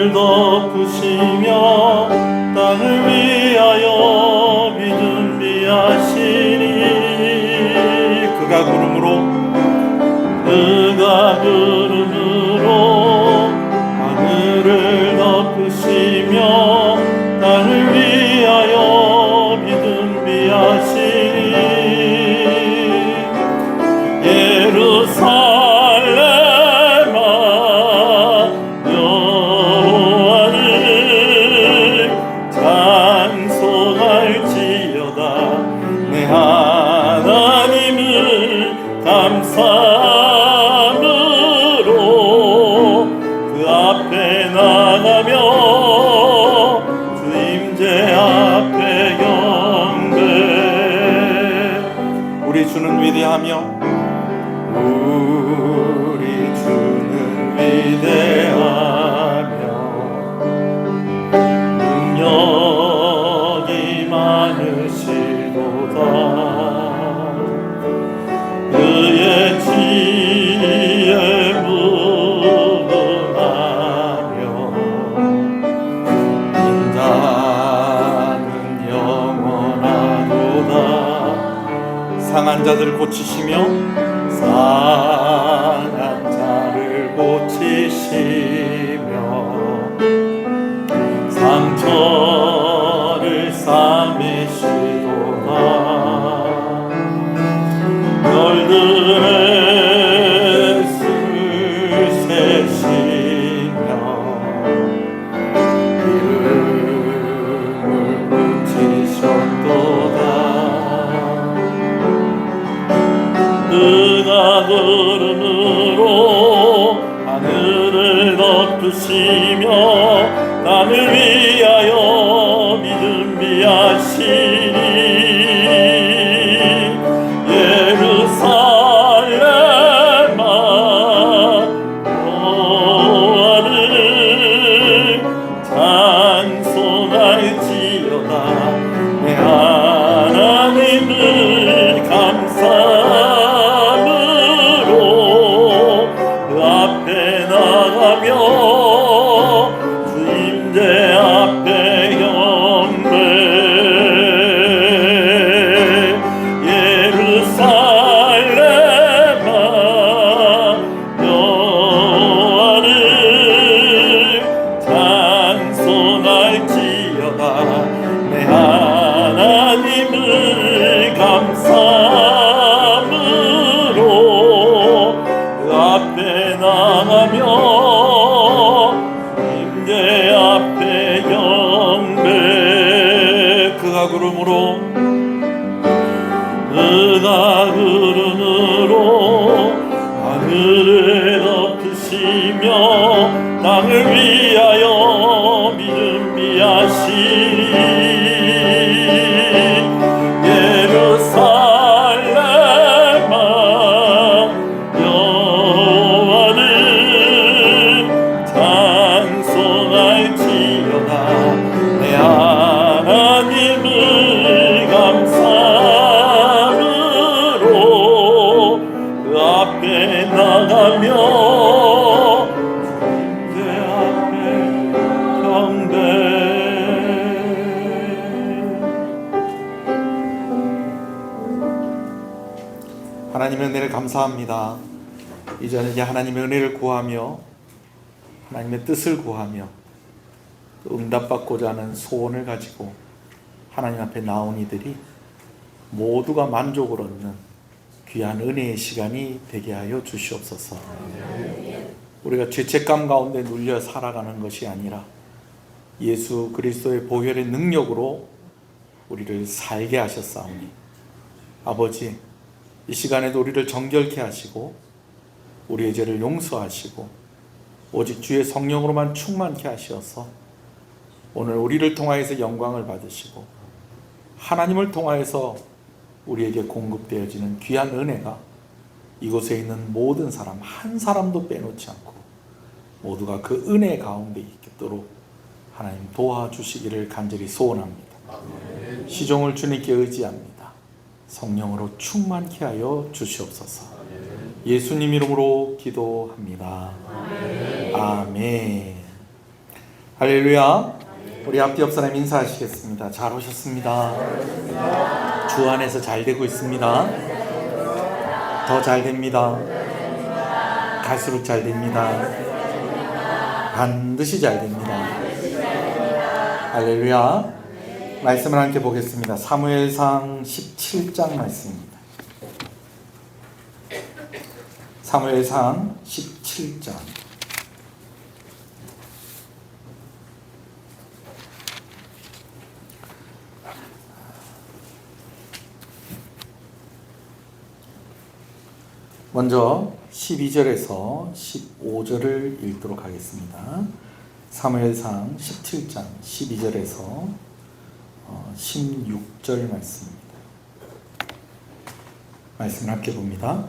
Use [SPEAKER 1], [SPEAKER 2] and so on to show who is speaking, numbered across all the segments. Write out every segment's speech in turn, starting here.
[SPEAKER 1] 하늘을 덮으시며 땅을 위하여 비 준비하시니 그가 구름으로 하늘을 덮으시며 땅을 위하여 비 준비하시니 예루살렘아 여호와를 찬송할지어다. 내 하나님을 감사함으로 그 앞에 나가며 주 임재 앞에 경배. 우리 주는 위대하며 우리 주는 위대하며 능력이 많으시도다. 그의 지혜 무궁하며 인자는 영원하도다. 상한 자들 고치시며 상한 자를 고치시며 상처를 싸매시도다. 별들의 수를 세시며 이름을 붙이셨도다. 그가 구름으로 하늘을 덮으시며 땅을 위하여 비 준비하시니 예루살렘아 여호와를 찬송할지어다. 내 하나님을 감사함으로 그 앞에 나가며 주 임재 앞에 경배. 예루살렘아 여호와를 찬송할지어다. 내 하나님을 감사함으로 그 앞에 나가며 임재 앞에 경배. 그가 구름으로 하늘을 덮으시며 땅을 위하여 비 준비하시니 예루살렘아 여호와를 찬송할지어다. 내 하나님을 감사함으로 그 앞에 나가며 주 앞에 경배. 하나님의 은혜를 감사합니다. 이제 하나님의 은혜를 구하며 하나님의 뜻을 구하며 응답받고자 하는 소원을 가지고 하나님 앞에 나온 이들이 모두가 만족을 얻는 귀한 은혜의 시간이 되게 하여 주시옵소서. 우리가 죄책감 가운데 눌려 살아가는 것이 아니라 예수 그리스도의 보혈의 능력으로 우리를 살게 하셨사오니 아버지, 이 시간에도 우리를 정결케 하시고 우리의 죄를 용서하시고 오직 주의 성령으로만 충만케 하시어서 오늘 우리를 통하여서 영광을 받으시고 하나님을 통하여서 우리에게 공급되어지는 귀한 은혜가 이곳에 있는 모든 사람 한 사람도 빼놓지 않고 모두가 그 은혜 가운데 있도록 하나님 도와주시기를 간절히 소원합니다. 시종을 주님께 의지합니다. 성령으로 충만케 하여 주시옵소서. 예수님 이름으로 기도합니다. 아멘. 할렐루야. 우리 앞뒤 옆 사람 인사하시겠습니다. 잘 오셨습니다. 주 안에서 잘 되고 있습니다. 더 잘 됩니다. 갈수록 잘 됩니다. 반드시 잘 됩니다. 할렐루야. 말씀을 함께 보겠습니다. 사무엘상 17장 말씀입니다. 사무엘상 17장. 먼저 12절에서 15절을 읽도록 하겠습니다. 사무엘상 17장 12절에서 16절 말씀입니다. 말씀을 함께 봅니다.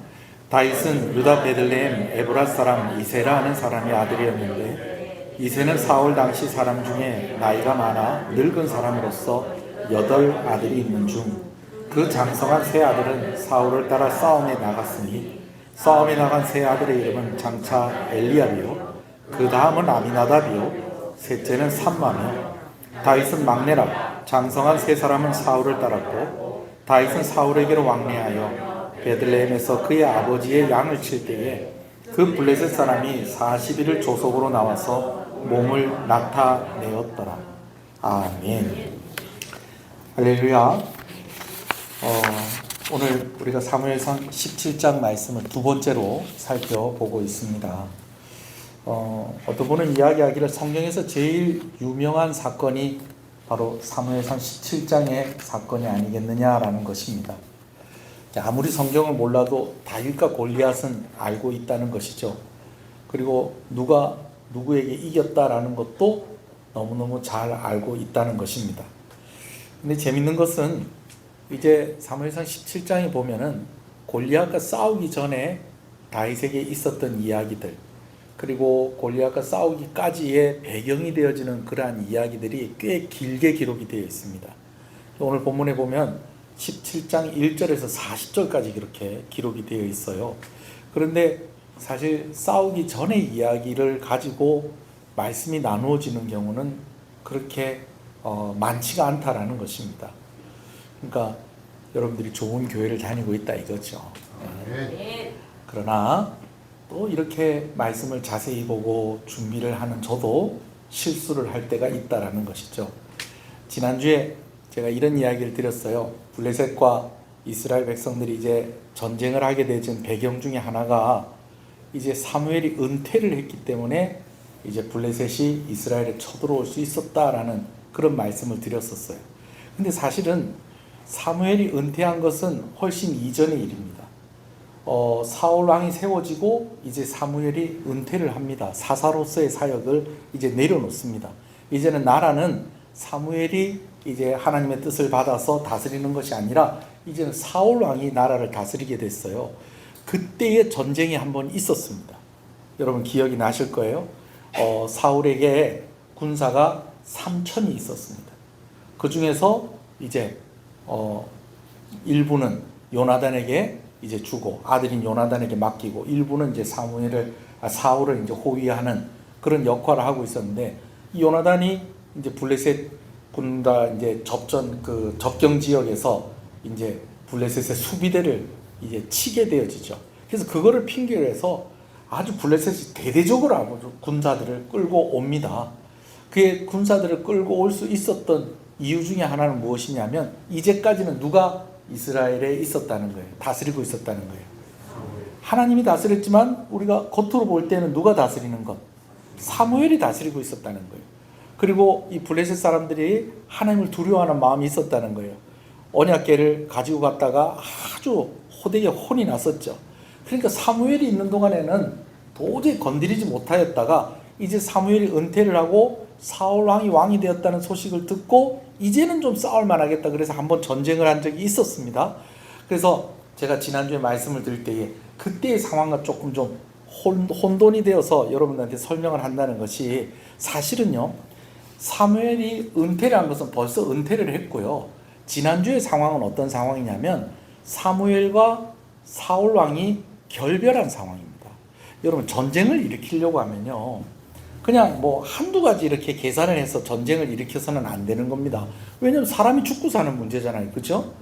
[SPEAKER 1] 다윗은 유다 베들레헴 에브라 사람 이세라 하는 사람이 아들이었는데 이세는 사울 당시 사람 중에 나이가 많아 늙은 사람으로서 8 아들이 있는 중 그 장성한 세 아들은 사울을 따라 싸움에 나갔으니 싸움에 나간 세 아들의 이름은 장차 엘리압이요 그 다음은 아미나답이요 셋째는 삼마며 다윗은 막내라. 장성한 세 사람은 사울을 따랐고 다윗은 사울에게로 왕래하여 베들레헴에서 그의 아버지의 양을 칠 때에 그 블레셋 사람이 40일을 조속으로 나와서 몸을 나타내었더라. 아멘. 할렐루야. 오늘 우리가 사무엘상 17장 말씀을 두 번째로 살펴보고 있습니다. 어떤 분은 이야기하기를 성경에서 제일 유명한 사건이 바로 사무엘상 17장의 사건이 아니겠느냐라는 것입니다. 아무리 성경을 몰라도 다윗과 골리앗은 알고 있다는 것이죠. 그리고 누가 누구에게 이겼다라는 것도 너무너무 잘 알고 있다는 것입니다. 근데 재밌는 것은 이제 사무엘상 17장에 보면은 골리앗과 싸우기 전에 다윗에게 있었던 이야기들, 그리고 골리앗과 싸우기까지의 배경이 되어지는 그러한 이야기들이 꽤 길게 기록이 되어 있습니다. 오늘 본문에 보면 17장 1절에서 40절까지 이렇게 기록이 되어 있어요. 그런데 사실 싸우기 전의 이야기를 가지고 말씀이 나누어지는 경우는 그렇게 많지가 않다라는 것입니다. 그러니까 여러분들이 좋은 교회를 다니고 있다 이거죠. 그러나 또 이렇게 말씀을 자세히 보고 준비를 하는 저도 실수를 할 때가 있다라는 것이죠. 지난주에 제가 이런 이야기를 드렸어요. 블레셋과 이스라엘 백성들이 이제 전쟁을 하게 되진 배경 중에 하나가 이제 사무엘이 은퇴를 했기 때문에 이제 블레셋이 이스라엘에 쳐들어올 수 있었다라는 그런 말씀을 드렸었어요. 근데 사실은 사무엘이 은퇴한 것은 훨씬 이전의 일입니다. 사울 왕이 세워지고 이제 사무엘이 은퇴를 합니다. 사사로서의 사역을 이제 내려놓습니다. 이제는 나라는 사무엘이 이제 하나님의 뜻을 받아서 다스리는 것이 아니라 이제는 사울 왕이 나라를 다스리게 됐어요. 그때의 전쟁이 한번 있었습니다. 여러분 기억이 나실 거예요. 사울에게 군사가 3,000이 있었습니다. 그 중에서 이제 일부는 요나단에게 이제 주고 아들인 요나단에게 맡기고 일부는 이제 사울을 이제 호위하는 그런 역할을 하고 있었는데 이 요나단이 이제 블레셋 군과 이제 접경 지역에서 이제 블레셋의 수비대를 이제 치게 되어지죠. 그래서 그거를 핑계로 해서 아주 블레셋이 대대적으로 아주 군사들을 끌고 옵니다. 그의 군사들을 끌고 올 수 있었던 이유 중에 하나는 무엇이냐면 이제까지는 누가 이스라엘에 있었다는 거예요. 다스리고 있었다는 거예요. 하나님이 다스렸지만 우리가 겉으로 볼 때는 누가 다스리는 것? 사무엘이 다스리고 있었다는 거예요. 그리고 이 블레셋 사람들이 하나님을 두려워하는 마음이 있었다는 거예요. 언약궤를 가지고 갔다가 아주 호되게 혼이 났었죠. 그러니까 사무엘이 있는 동안에는 도저히 건드리지 못하였다가 이제 사무엘이 은퇴를 하고 사울 왕이 되었다는 소식을 듣고 이제는 좀 싸울 만하겠다. 그래서 한번 전쟁을 한 적이 있었습니다. 그래서 제가 지난주에 말씀을 드릴 때에 그때의 상황과 조금 좀 혼돈이 되어서 여러분들한테 설명을 한다는 것이 사실은요. 사무엘이 은퇴를 한 것은 벌써 은퇴를 했고요. 지난주의 상황은 어떤 상황이냐면 사무엘과 사울 왕이 결별한 상황입니다. 여러분 전쟁을 일으키려고 하면요. 그냥 뭐 한두 가지 이렇게 계산을 해서 전쟁을 일으켜서는 안 되는 겁니다. 왜냐하면 사람이 죽고 사는 문제잖아요. 그렇죠?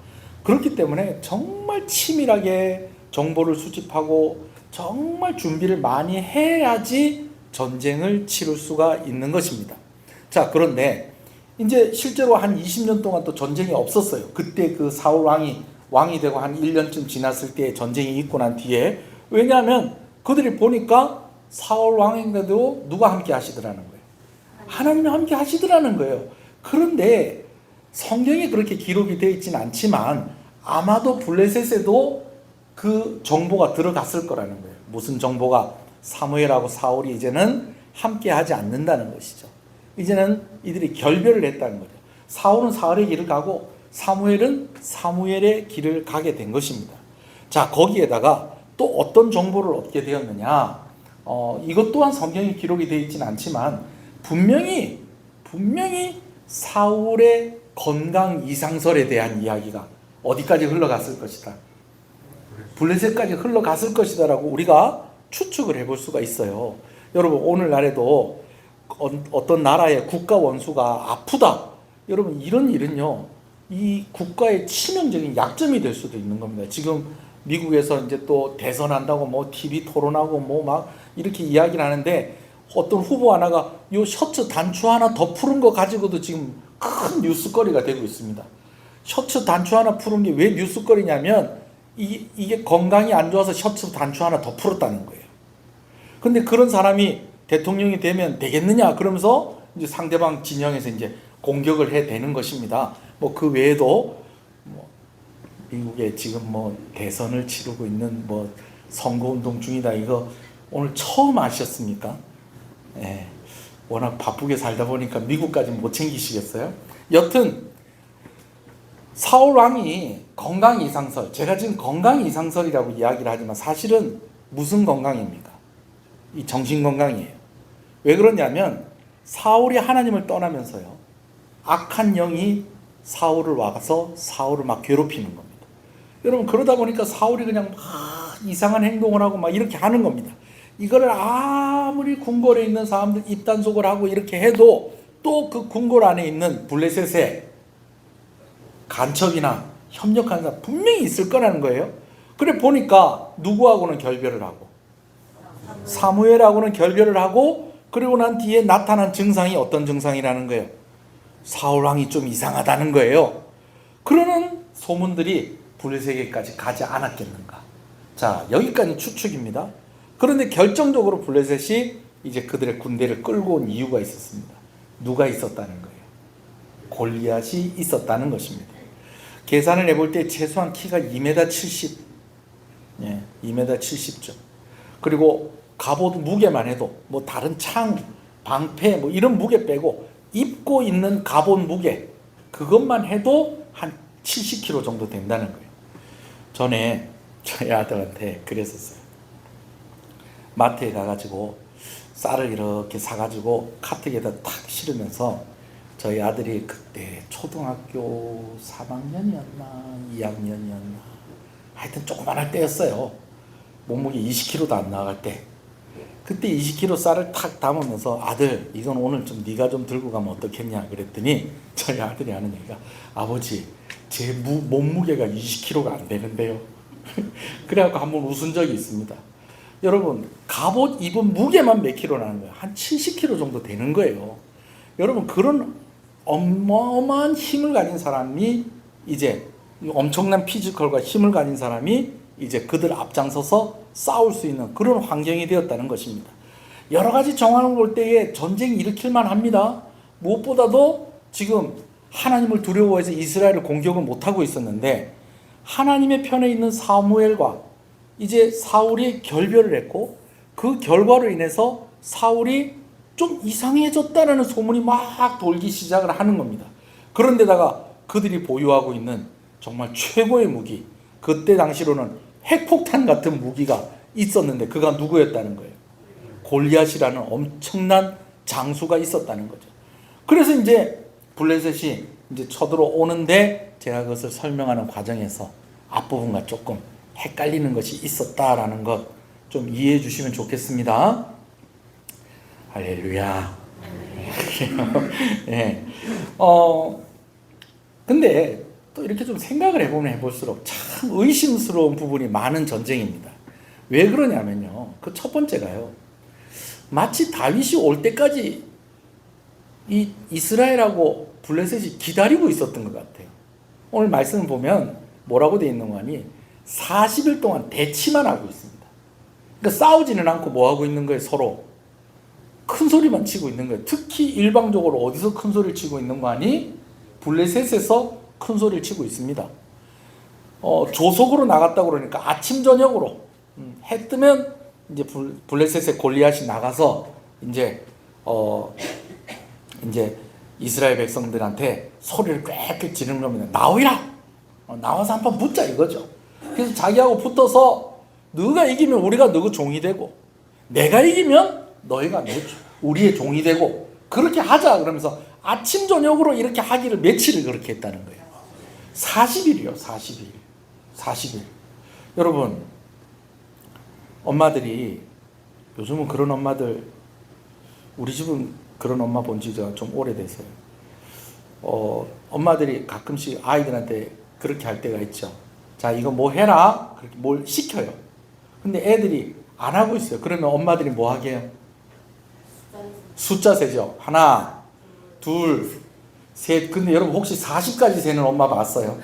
[SPEAKER 1] 그렇기 때문에 정말 치밀하게 정보를 수집하고 정말 준비를 많이 해야지 전쟁을 치를 수가 있는 것입니다. 자, 그런데 이제 실제로 한 20년 동안 또 전쟁이 없었어요. 그때 그 사울 왕이 되고 한 1년쯤 지났을 때 전쟁이 있고 난 뒤에, 왜냐하면 그들이 보니까 사울 왕인데도 누가 함께 하시더라는 거예요. 하나님이 함께 하시더라는 거예요. 그런데 성경에 그렇게 기록이 되어 있지는 않지만 아마도 블레셋에도 그 정보가 들어갔을 거라는 거예요. 무슨 정보가? 사무엘하고 사울이 이제는 함께 하지 않는다는 것이죠. 이제는 이들이 결별을 했다는 거죠. 사울은 사울의 길을 가고 사무엘은 사무엘의 길을 가게 된 것입니다. 자, 거기에다가 또 어떤 정보를 얻게 되었느냐? 이것 또한 성경에 기록이 되어 있지는 않지만 분명히 사울의 건강 이상설에 대한 이야기가 어디까지 흘러갔을 것이다. 블레셋까지 흘러갔을 것이다라고 우리가 추측을 해볼 수가 있어요. 여러분, 오늘날에도 어떤 나라의 국가 원수가 아프다. 여러분, 이런 일은요, 이 국가의 치명적인 약점이 될 수도 있는 겁니다. 지금 미국에서 이제 또 대선한다고 뭐 TV 토론하고 뭐 막 이렇게 이야기를 하는데, 어떤 후보 하나가 요 셔츠 단추 하나 더 푸른 거 가지고도 지금 큰 뉴스거리가 되고 있습니다. 셔츠 단추 하나 푸른 게 왜 뉴스거리냐면 이게 건강이 안 좋아서 셔츠 단추 하나 더 풀었다는 거예요. 근데 그런 사람이 대통령이 되면 되겠느냐 그러면서 이제 상대방 진영에서 이제 공격을 해대는 것입니다. 뭐 그 외에도 뭐 미국에 지금 뭐 대선을 치르고 있는 뭐 선거운동 중이다, 이거 오늘 처음 아셨습니까? 예, 워낙 바쁘게 살다 보니까 미국까지 못 챙기시겠어요? 여튼 사울 왕이 건강 이상설, 제가 지금 건강 이상설이라고 이야기를 하지만 사실은 무슨 건강입니까? 이 정신 건강이에요. 왜 그러냐면 사울이 하나님을 떠나면서요, 악한 영이 사울을 와서 사울을 막 괴롭히는 겁니다. 여러분, 그러다 보니까 사울이 그냥 막 이상한 행동을 하고 막 이렇게 하는 겁니다. 이거를 아무리 궁궐에 있는 사람들 입단속을 하고 이렇게 해도 또 그 궁궐 안에 있는 블레셋에 간첩이나 협력하는 사람 분명히 있을 거라는 거예요. 그래 보니까 누구하고는 결별을 하고 사무엘하고는 결별을 하고, 그리고 난 뒤에 나타난 증상이 어떤 증상이라는 거예요? 사울 왕이 좀 이상하다는 거예요. 그러는 소문들이 블레셋에게까지 가지 않았겠는가? 자, 여기까지 추측입니다. 그런데 결정적으로 블레셋이 이제 그들의 군대를 끌고 온 이유가 있었습니다. 누가 있었다는 거예요? 골리앗이 있었다는 것입니다. 계산을 해볼 때 최소한 키가 2m 70, 2m 70죠. 그리고 갑옷 무게만 해도 뭐 다른 창, 방패 뭐 이런 무게 빼고 입고 있는 갑옷 무게, 그것만 해도 한 70kg 정도 된다는 거예요. 전에 저희 아들한테 그랬었어요. 마트에 가가지고 쌀을 이렇게 사가지고 카트에다 탁 실으면서, 저희 아들이 그때 초등학교 3학년이었나 2학년이었나 하여튼 조그만할 때였어요. 몸무게 20kg도 안 나갈 때. 그때 20kg 쌀을 탁 담으면서, 아들 이건 오늘 좀 네가 좀 들고 가면 어떻겠냐 그랬더니 저희 아들이 하는 얘기가, 아버지 제 몸무게가 20kg가 안 되는데요. 그래갖고 한번 웃은 적이 있습니다. 여러분, 갑옷 입은 무게만 몇 킬로라는 거예요? 한 70kg 정도 되는 거예요. 여러분, 그런 어마어마한 힘을 가진 사람이, 이제 엄청난 피지컬과 힘을 가진 사람이 이제 그들 앞장서서 싸울 수 있는 그런 환경이 되었다는 것입니다. 여러 가지 정황을 볼 때에 전쟁이 일으킬만 합니다. 무엇보다도 지금 하나님을 두려워해서 이스라엘을 공격을 못하고 있었는데, 하나님의 편에 있는 사무엘과 이제 사울이 결별을 했고, 그 결과로 인해서 사울이 좀 이상해졌다는 소문이 막 돌기 시작을 하는 겁니다. 그런데다가 그들이 보유하고 있는 정말 최고의 무기, 그때 당시로는 핵폭탄 같은 무기가 있었는데 그가 누구였다는 거예요? 골리앗이라는 엄청난 장수가 있었다는 거죠. 그래서 이제 블레셋이 이제 쳐들어오는데, 제가 그것을 설명하는 과정에서 앞부분과 조금 헷갈리는 것이 있었다라는 것 좀 이해해 주시면 좋겠습니다. 할렐루야. 예. 근데 또 이렇게 좀 생각을 해보면 해볼수록 참 의심스러운 부분이 많은 전쟁입니다. 왜 그러냐면요. 그 첫 번째가요. 마치 다윗이 올 때까지 이 이스라엘하고 블레셋이 기다리고 있었던 것 같아요. 오늘 말씀을 보면 뭐라고 되어 있는 거니? 40일 동안 대치만 하고 있습니다. 그러니까 싸우지는 않고 뭐 하고 있는 거예요? 서로 큰 소리만 치고 있는 거예요. 특히 일방적으로 어디서 큰 소리를 치고 있는 거 아니? 블레셋에서 큰 소리를 치고 있습니다. 조속으로 나갔다고 그러니까 아침 저녁으로 해 뜨면 이제 블레셋의 골리앗이 나가서 이제 이스라엘 백성들한테 소리를 꽥꽥 지르는 겁니다. 나오이라! 나와서 한번 붙자 이거죠. 그래서 자기하고 붙어서 너가 이기면 우리가 너희 종이 되고 내가 이기면 너희가 우리의 종이 되고 그렇게 하자 그러면서 아침 저녁으로 이렇게 하기를 며칠을 그렇게 했다는 거예요. 40일이요. 40일. 여러분 엄마들이 요즘은 그런 엄마들 우리 집은 그런 엄마 본 지가 좀 오래돼서요. 엄마들이 가끔씩 아이들한테 그렇게 할 때가 있죠. 자 이거 뭐 해라 그렇게 뭘 시켜요. 근데 애들이 안 하고 있어요. 그러면 엄마들이 뭐 하게 해요? 숫자 세죠. 하나, 둘, 셋. 근데 여러분 혹시 40까지 세는 엄마 봤어요?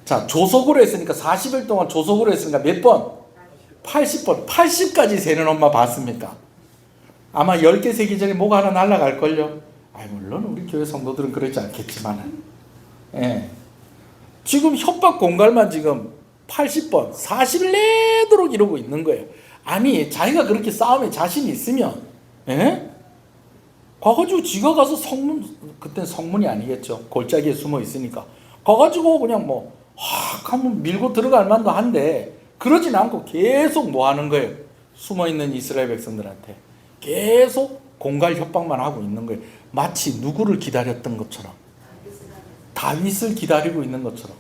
[SPEAKER 1] 자 조속으로 했으니까 40일 동안 조속으로 했으니까 몇 번? 80번. 80까지 세는 엄마 봤습니까? 아마 10개 세기 전에 뭐가 하나 날아갈걸요? 물론 우리 교회 성도들은 그러지 않겠지만 예. 지금 협박 공갈만 지금 80번 40일 내도록 이러고 있는 거예요. 아니 자기가 그렇게 싸움에 자신이 있으면 예? 가가지고 지가 가서 그땐 성문이 아니겠죠. 골짜기에 숨어 있으니까 가가지고 그냥 한번 밀고 들어갈 만도 한데 그러진 않고 계속 뭐 하는 거예요? 숨어있는 이스라엘 백성들한테 계속 공갈 협박만 하고 있는 거예요. 마치 누구를 기다렸던 것처럼 다윗을 기다리고 있는 것처럼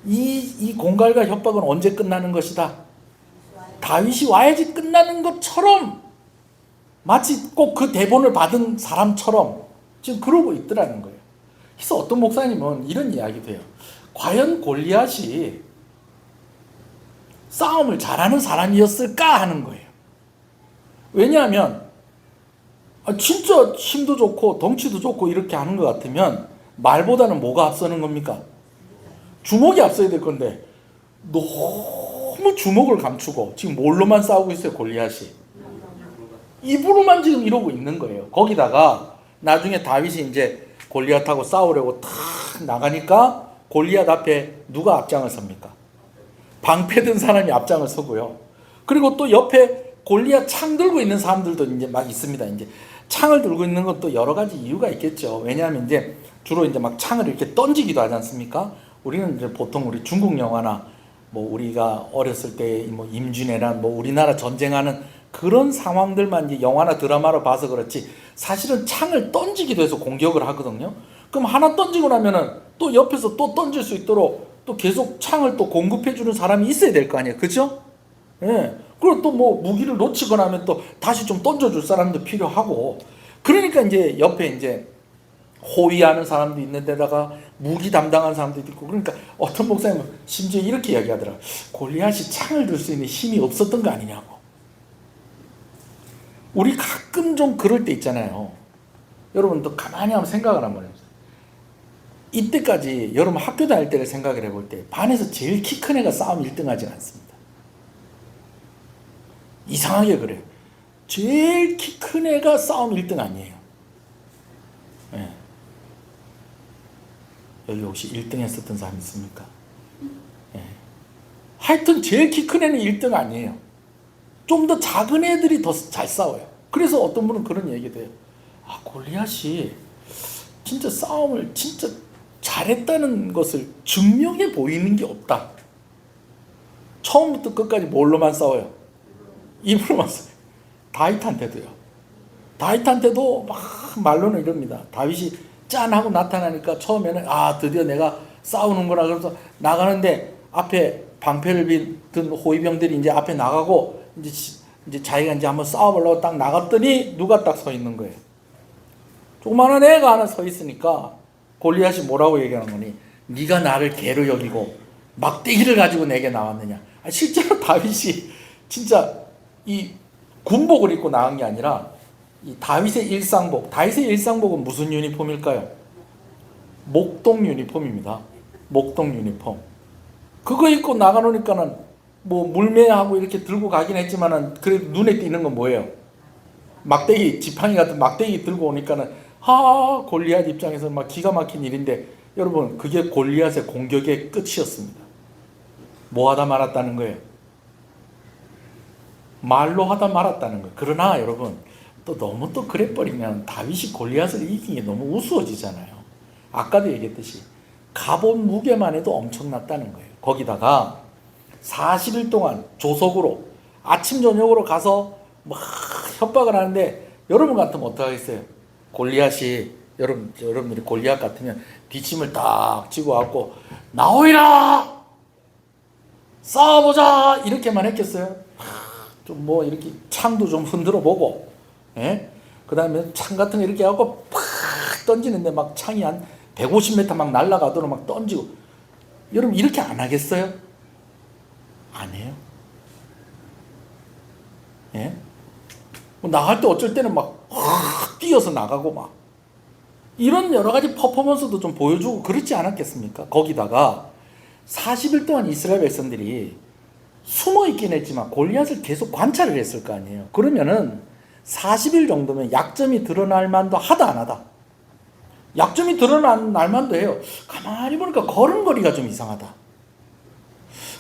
[SPEAKER 1] 이 공갈과 협박은 언제 끝나는 것이다? 다윗이 와야지 끝나는 것처럼 마치 꼭 그 대본을 받은 사람처럼 지금 그러고 있더라는 거예요. 그래서 어떤 목사님은 이런 이야기도 해요. 과연 골리앗이 싸움을 잘하는 사람이었을까 하는 거예요. 왜냐하면 진짜 힘도 좋고 덩치도 좋고 이렇게 하는 것 같으면 말보다는 뭐가 앞서는 겁니까? 주먹이 앞서야 될 건데 너무 주먹을 감추고 지금 뭘로만 싸우고 있어요. 골리앗이 입으로만 지금 이러고 있는 거예요. 거기다가 나중에 다윗이 이제 골리앗하고 싸우려고 탁 나가니까 골리앗 앞에 누가 앞장을 섭니까? 방패 든 사람이 앞장을 서고요. 그리고 또 옆에 골리앗 창 들고 있는 사람들도 이제 막 있습니다. 이제 창을 들고 있는 것도 여러 가지 이유가 있겠죠. 왜냐하면 이제 주로 이제 막 창을 이렇게 던지기도 하지 않습니까? 우리는 이제 보통 우리 중국 영화나 우리가 어렸을 때 임진왜란 우리나라 전쟁하는 그런 상황들만 이제 영화나 드라마로 봐서 그렇지 사실은 창을 던지기도 해서 공격을 하거든요. 그럼 하나 던지고 나면은 또 옆에서 또 던질 수 있도록 또 계속 창을 또 공급해 주는 사람이 있어야 될 거 아니에요. 그죠? 예. 그리고 또 무기를 놓치거나 하면 또 다시 좀 던져줄 사람도 필요하고 그러니까 이제 옆에 이제 호위하는 사람도 있는 데다가 무기 담당하는 사람도 있고 그러니까 어떤 목사님은 심지어 이렇게 이야기하더라고요. 골리앗이 창을 들 수 있는 힘이 없었던 거 아니냐고. 우리 가끔 좀 그럴 때 있잖아요. 여러분 또 가만히 한번 생각을 한번 해보세요. 이때까지 여러분 학교 다닐 때를 생각을 해볼 때 반에서 제일 키 큰 애가 싸움 1등 하진 않습니다. 이상하게 그래요. 제일 키 큰 애가 싸움 1등 아니에요. 네. 여기 혹시 1등 했었던 사람 있습니까? 네. 하여튼 제일 키 큰 애는 1등 아니에요. 좀 더 작은 애들이 더 잘 싸워요. 그래서 어떤 분은 그런 얘기도 해요. 골리앗이 진짜 싸움을 진짜 잘했다는 것을 증명해 보이는 게 없다. 처음부터 끝까지 뭘로만 싸워요? 입으로만 싸워요. 다윗한테도요. 다윗한테도 막 말로는 이럽니다. 다윗이 짠하고 나타나니까 처음에는 드디어 내가 싸우는구나 그래서 나가는데 앞에 방패를 든 호위병들이 이제 앞에 나가고 이제 이제 자기가 이제 한번 싸워보려고 딱 나갔더니 누가 딱 서 있는 거예요. 조그마한 애가 하나 서 있으니까 골리앗이 뭐라고 얘기하는 거니? 네가 나를 개로 여기고 막대기를 가지고 내게 나왔느냐? 실제로 다윗이 진짜 이 군복을 입고 나온 게 아니라 이 다윗의 일상복. 다윗의 일상복은 무슨 유니폼일까요? 목동 유니폼입니다. 목동 유니폼. 그거 입고 나가놓으니까는 뭐 물매하고 이렇게 들고 가긴 했지만은 그래도 눈에 띄는 건 뭐예요? 막대기, 지팡이 같은 막대기 들고 오니까는 골리앗 입장에서 막 기가 막힌 일인데, 여러분 그게 골리앗의 공격의 끝이었습니다. 뭐 하다 말았다는 거예요? 말로 하다 말았다는 거예요. 그러나 여러분 또 너무 또 그래 버리면 다윗이 골리앗을 이기는 게 너무 우스워지잖아요. 아까도 얘기했듯이 갑옷 무게만 해도 엄청났다는 거예요. 거기다가 40일 동안 조석으로 아침 저녁으로 가서 막 협박을 하는데, 여러분 같으면 어떡하겠어요? 골리앗이 여러분들이 골리앗 같으면 뒷짐을 딱 쥐고 왔고 나오이라 싸워보자 이렇게만 했겠어요? 좀 뭐 이렇게 창도 좀 흔들어 보고, 예? 그 다음에 창 같은 거 이렇게 하고 팍 던지는데 막 창이 한 150m 막 날아가도록 막 던지고, 여러분 이렇게 안 하겠어요? 안 해요. 예? 뭐 나갈 때 어쩔 때는 막 뛰어서 나가고 막 이런 여러 가지 퍼포먼스도 좀 보여주고 그렇지 않았겠습니까? 거기다가 40일 동안 이스라엘 백성들이 숨어 있긴 했지만 골리앗을 계속 관찰을 했을 거 아니에요. 그러면은 40일 정도면 약점이 드러날 만도 하다 안 하다. 약점이 드러날 만도 해요. 가만히 보니까 걸음걸이가 좀 이상하다.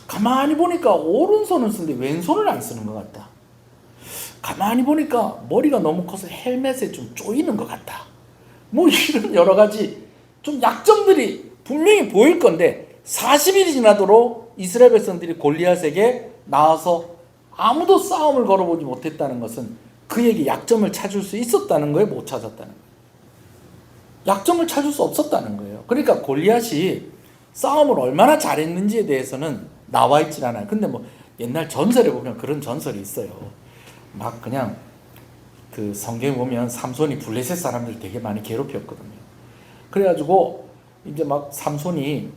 [SPEAKER 1] 가만히 보니까 오른손을 쓰는데 왼손을 안 쓰는 것 같다. 가만히 보니까 머리가 너무 커서 헬멧에 좀 쪼이는 것 같다. 뭐 이런 여러 가지 좀 약점들이 분명히 보일 건데, 40일이 지나도록 이스라엘 백성들이 골리앗에게 나와서 아무도 싸움을 걸어보지 못했다는 것은 그에게 약점을 찾을 수 있었다는 거예요? 못 찾았다는 거예요? 약점을 찾을 수 없었다는 거예요. 그러니까 골리앗이 싸움을 얼마나 잘했는지에 대해서는 나와 있질 않아요. 근데 뭐 옛날 전설에 보면 그런 전설이 있어요. 막 그냥 그 성경에 보면 삼손이 블레셋 사람들 되게 많이 괴롭혔거든요. 그래가지고 이제 막 삼손이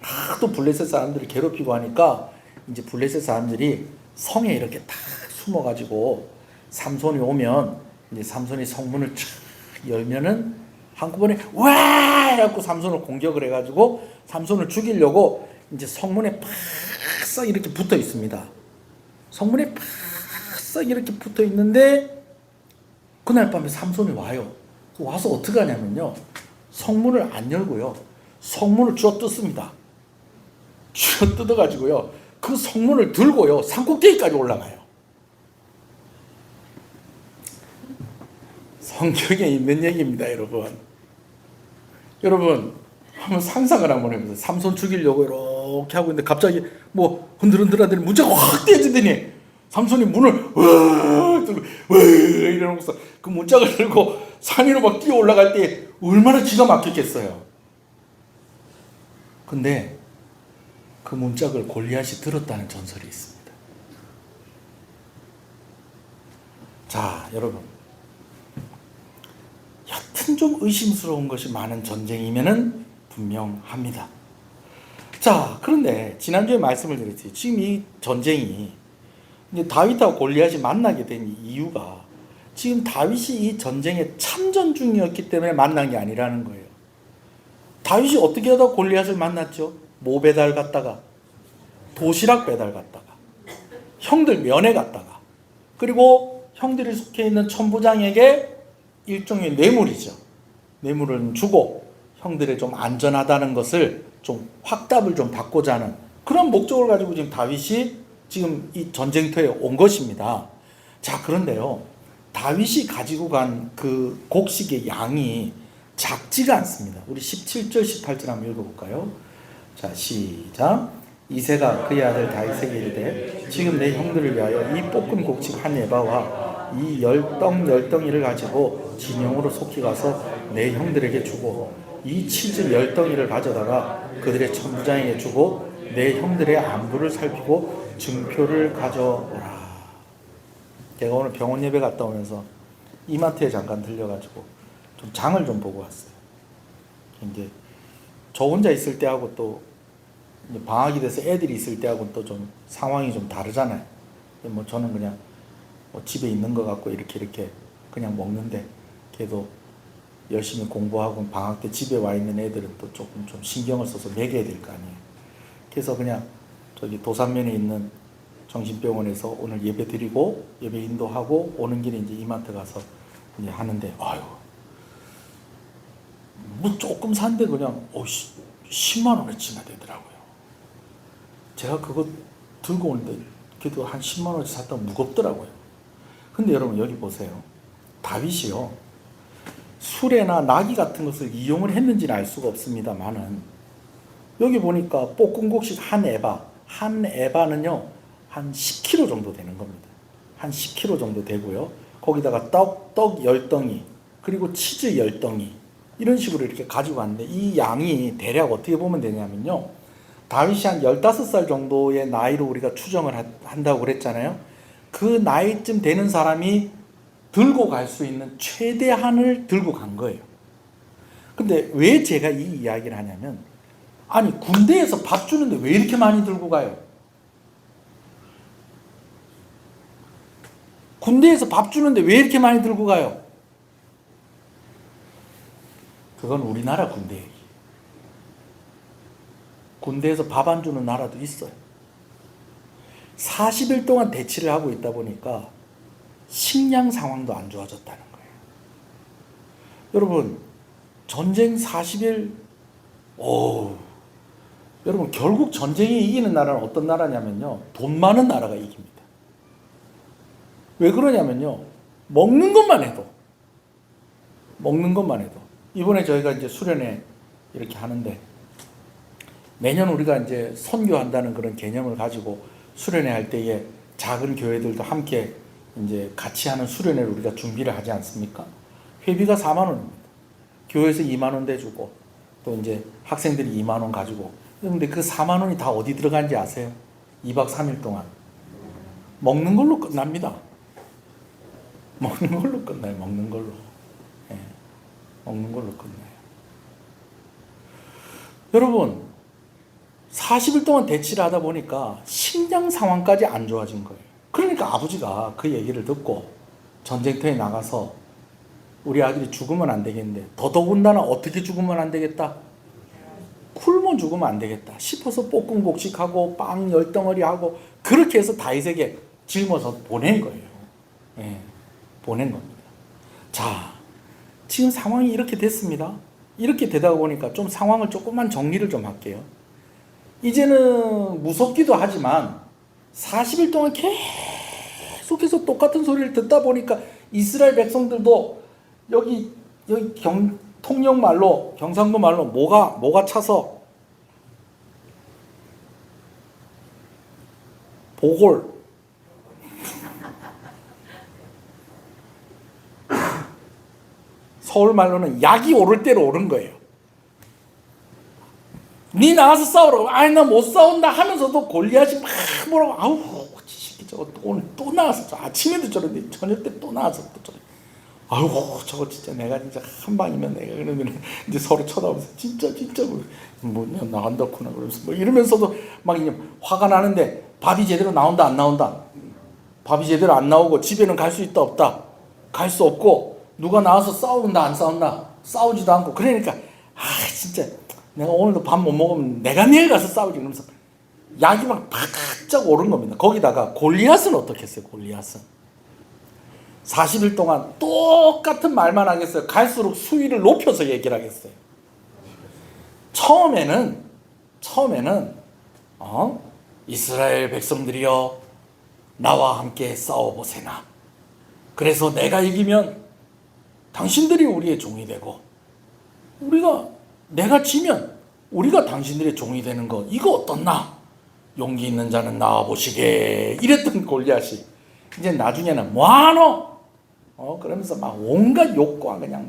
[SPEAKER 1] 하도 블레셋 사람들을 괴롭히고 하니까 이제 블레셋 사람들이 성에 이렇게 딱 숨어가지고 삼손이 오면 이제 삼손이 성문을 쫙 열면은 한꺼번에 와! 해갖고 삼손을 공격을 해가지고 삼손을 죽이려고 이제 성문에 팍 이렇게 붙어 있습니다. 성문에 팍 이렇게 붙어 있는데 그날 밤에 삼손이 와요. 와서 어떻게 하냐면요, 성문을 안 열고요, 성문을 쥐어 뜯습니다. 쥐어 뜯어가지고요, 그 성문을 들고요, 산꼭대기까지 올라가요. 성경에 있는 얘기입니다, 여러분. 여러분 한번 상상을 한번 해보세요. 삼손 죽이려고 이렇게 하고 있는데 갑자기 뭐 흔들흔들하더니 문자가 확 떼지더니 삼손이 문을 이러면서 그 문짝을 들고 산 위로 막 뛰어 올라갈 때 얼마나 기가 막혔겠어요. 근데 그 문짝을 골리앗이 들었다는 전설이 있습니다. 자, 여러분, 여튼 좀 의심스러운 것이 많은 전쟁이면은 분명합니다. 자, 그런데 지난주에 말씀을 드렸죠. 지금 이 전쟁이 이제 다윗하고 골리앗이 만나게 된 이유가 지금 다윗이 이 전쟁에 참전 중이었기 때문에 만난 게 아니라는 거예요. 다윗이 어떻게 하다 골리앗을 만났죠? 모 배달 갔다가, 도시락 배달 갔다가, 형들 면회 갔다가, 그리고 형들이 속해 있는 천부장에게 일종의 뇌물이죠. 뇌물을 주고 형들의 좀 안전하다는 것을 좀 확답을 좀 받고자 하는 그런 목적을 가지고 지금 다윗이 지금 이 전쟁터에 온 것입니다. 자, 그런데요, 다윗이 가지고 간 그 곡식의 양이 작지가 않습니다. 우리 17절 18절 한번 읽어볼까요? 자, 시작. 이새가 그의 아들 다윗에게 이르되 지금 내 형들을 위하여 이 볶은 곡식 한 에바와 이 열덩이를 가지고 진영으로 속히 가서 내 형들에게 주고 이 치즈 10덩이를 가져다가 그들의 천부장에게 주고 내 형들의 안부를 살피고 증표를 가져오라. 제가 오늘 병원 예배 갔다 오면서 이마트에 잠깐 들려가지고 좀 장을 좀 보고 왔어요. 이제 저 혼자 있을 때하고 또 방학이 돼서 애들이 있을 때하고 또 좀 상황이 좀 다르잖아요. 뭐 저는 그냥 뭐 집에 있는 것 같고 이렇게 그냥 먹는데, 걔도 열심히 공부하고 방학 때 집에 와 있는 애들은 또 조금 좀 신경을 써서 먹여야 될 거 아니에요. 그래서 그냥 저기 도산면에 있는 정신병원에서 오늘 예배 드리고 예배 인도하고 오는 길에 이제 이마트 가서 이제 하는데, 아유, 뭐 조금 산데 그냥 10만 원어치나 되더라고요. 제가 그거 들고 오는데 그래도 한 10만 원어치 샀다 무겁더라고요. 근데 여러분 여기 보세요. 다윗이요, 수레나 나귀 같은 것을 이용을 했는지는 알 수가 없습니다만은, 여기 보니까 볶음국식 한 에바는요 한 10kg 정도 되는 겁니다. 한 10kg 정도 되고요. 거기다가 떡 10덩이, 그리고 치즈 10덩이, 이런 식으로 이렇게 가지고 왔는데, 이 양이 대략 어떻게 보면 되냐면요, 다윗이 한 15살 정도의 나이로 우리가 추정을 한다고 그랬잖아요. 그 나이쯤 되는 사람이 들고 갈 수 있는 최대한을 들고 간 거예요. 근데 왜 제가 이 이야기를 하냐면, 아니 군대에서 밥 주는데 왜 이렇게 많이 들고 가요? 군대에서 밥 주는데 왜 이렇게 많이 들고 가요? 그건 우리나라 군대 얘기. 군대에서 밥 안 주는 나라도 있어요. 40일 동안 대치를 하고 있다 보니까 식량 상황도 안 좋아졌다는 거예요. 여러분, 전쟁 40일, 여러분 결국 전쟁에 이기는 나라는 어떤 나라냐면요, 돈 많은 나라가 이깁니다. 왜 그러냐면요, 먹는 것만 해도 이번에 저희가 이제 수련회 이렇게 하는데, 매년 우리가 이제 선교한다는 그런 개념을 가지고 수련회 할 때에 작은 교회들도 함께 이제 같이 하는 수련회를 우리가 준비를 하지 않습니까? 회비가 4만 원입니다. 교회에서 2만 원 대주고 또 이제 학생들이 2만 원 가지고. 그런데 그 4만 원이 다 어디 들어간지 아세요? 2박 3일 동안 먹는 걸로 끝납니다. 먹는 걸로 끝나요. 먹는 걸로. 예, 먹는 걸로 끝나요. 여러분, 40일 동안 대치를 하다 보니까 식량 상황까지 안 좋아진 거예요. 그러니까 아버지가 그 얘기를 듣고 전쟁터에 나가서 우리 아들이 죽으면 안 되겠는데, 더더군다나 어떻게 죽으면 안 되겠다? 굶어 죽으면 안 되겠다 싶어서 볶음국식하고 빵 10덩어리 하고 그렇게 해서 다윗에게 짊어서 보낸 거예요. 예, 보낸 겁니다. 자, 지금 상황이 이렇게 됐습니다. 이렇게 되다 보니까 좀 상황을 조금만 정리를 좀 할게요. 이제는 무섭기도 하지만 40일 동안 계속해서 똑같은 소리를 듣다 보니까 이스라엘 백성들도 여기 통영 말로, 경상도 말로 뭐가 차서 보골, 서울 말로는 약이 오를 대로 오른 거예요. 니 나가서 싸우라고. 아니 나 못 싸운다 하면서도 골리앗이 막 뭐라고, 아우 저거 오늘 또 나와서, 아침에도 저런데 저녁 때 또 나와서 또 저래. 아유 저거 진짜 내가 진짜 한 방이면 내가, 그러면 이제 서로 쳐다보면서 진짜 뭐냐 나간다구나 그러면서 뭐 이러면서도 막 이제 화가 나는데, 밥이 제대로 나온다 안 나온다? 밥이 제대로 안 나오고 집에는 갈 수 있다 없다? 갈 수 없고, 누가 나와서 싸운다 안 싸운다? 싸우지도 않고. 그러니까 진짜 내가 오늘도 밥 못 먹으면 내가 내일 가서 싸우지, 그러면서 약이 막 바짝 오른 겁니다. 거기다가 골리앗은 어떻게 했어요? 골리앗은 40일 동안 똑같은 말만 하겠어요? 갈수록 수위를 높여서 얘기를 하겠어요? 처음에는 이스라엘 백성들이여 나와 함께 싸워보세나. 그래서 내가 이기면 당신들이 우리의 종이 되고, 내가 지면 우리가 당신들의 종이 되는 거, 이거 어떻나? 용기 있는 자는 나와보시게. 이랬던 골리앗이 이제 나중에는 뭐하노? 그러면서 막 온갖 욕과 그냥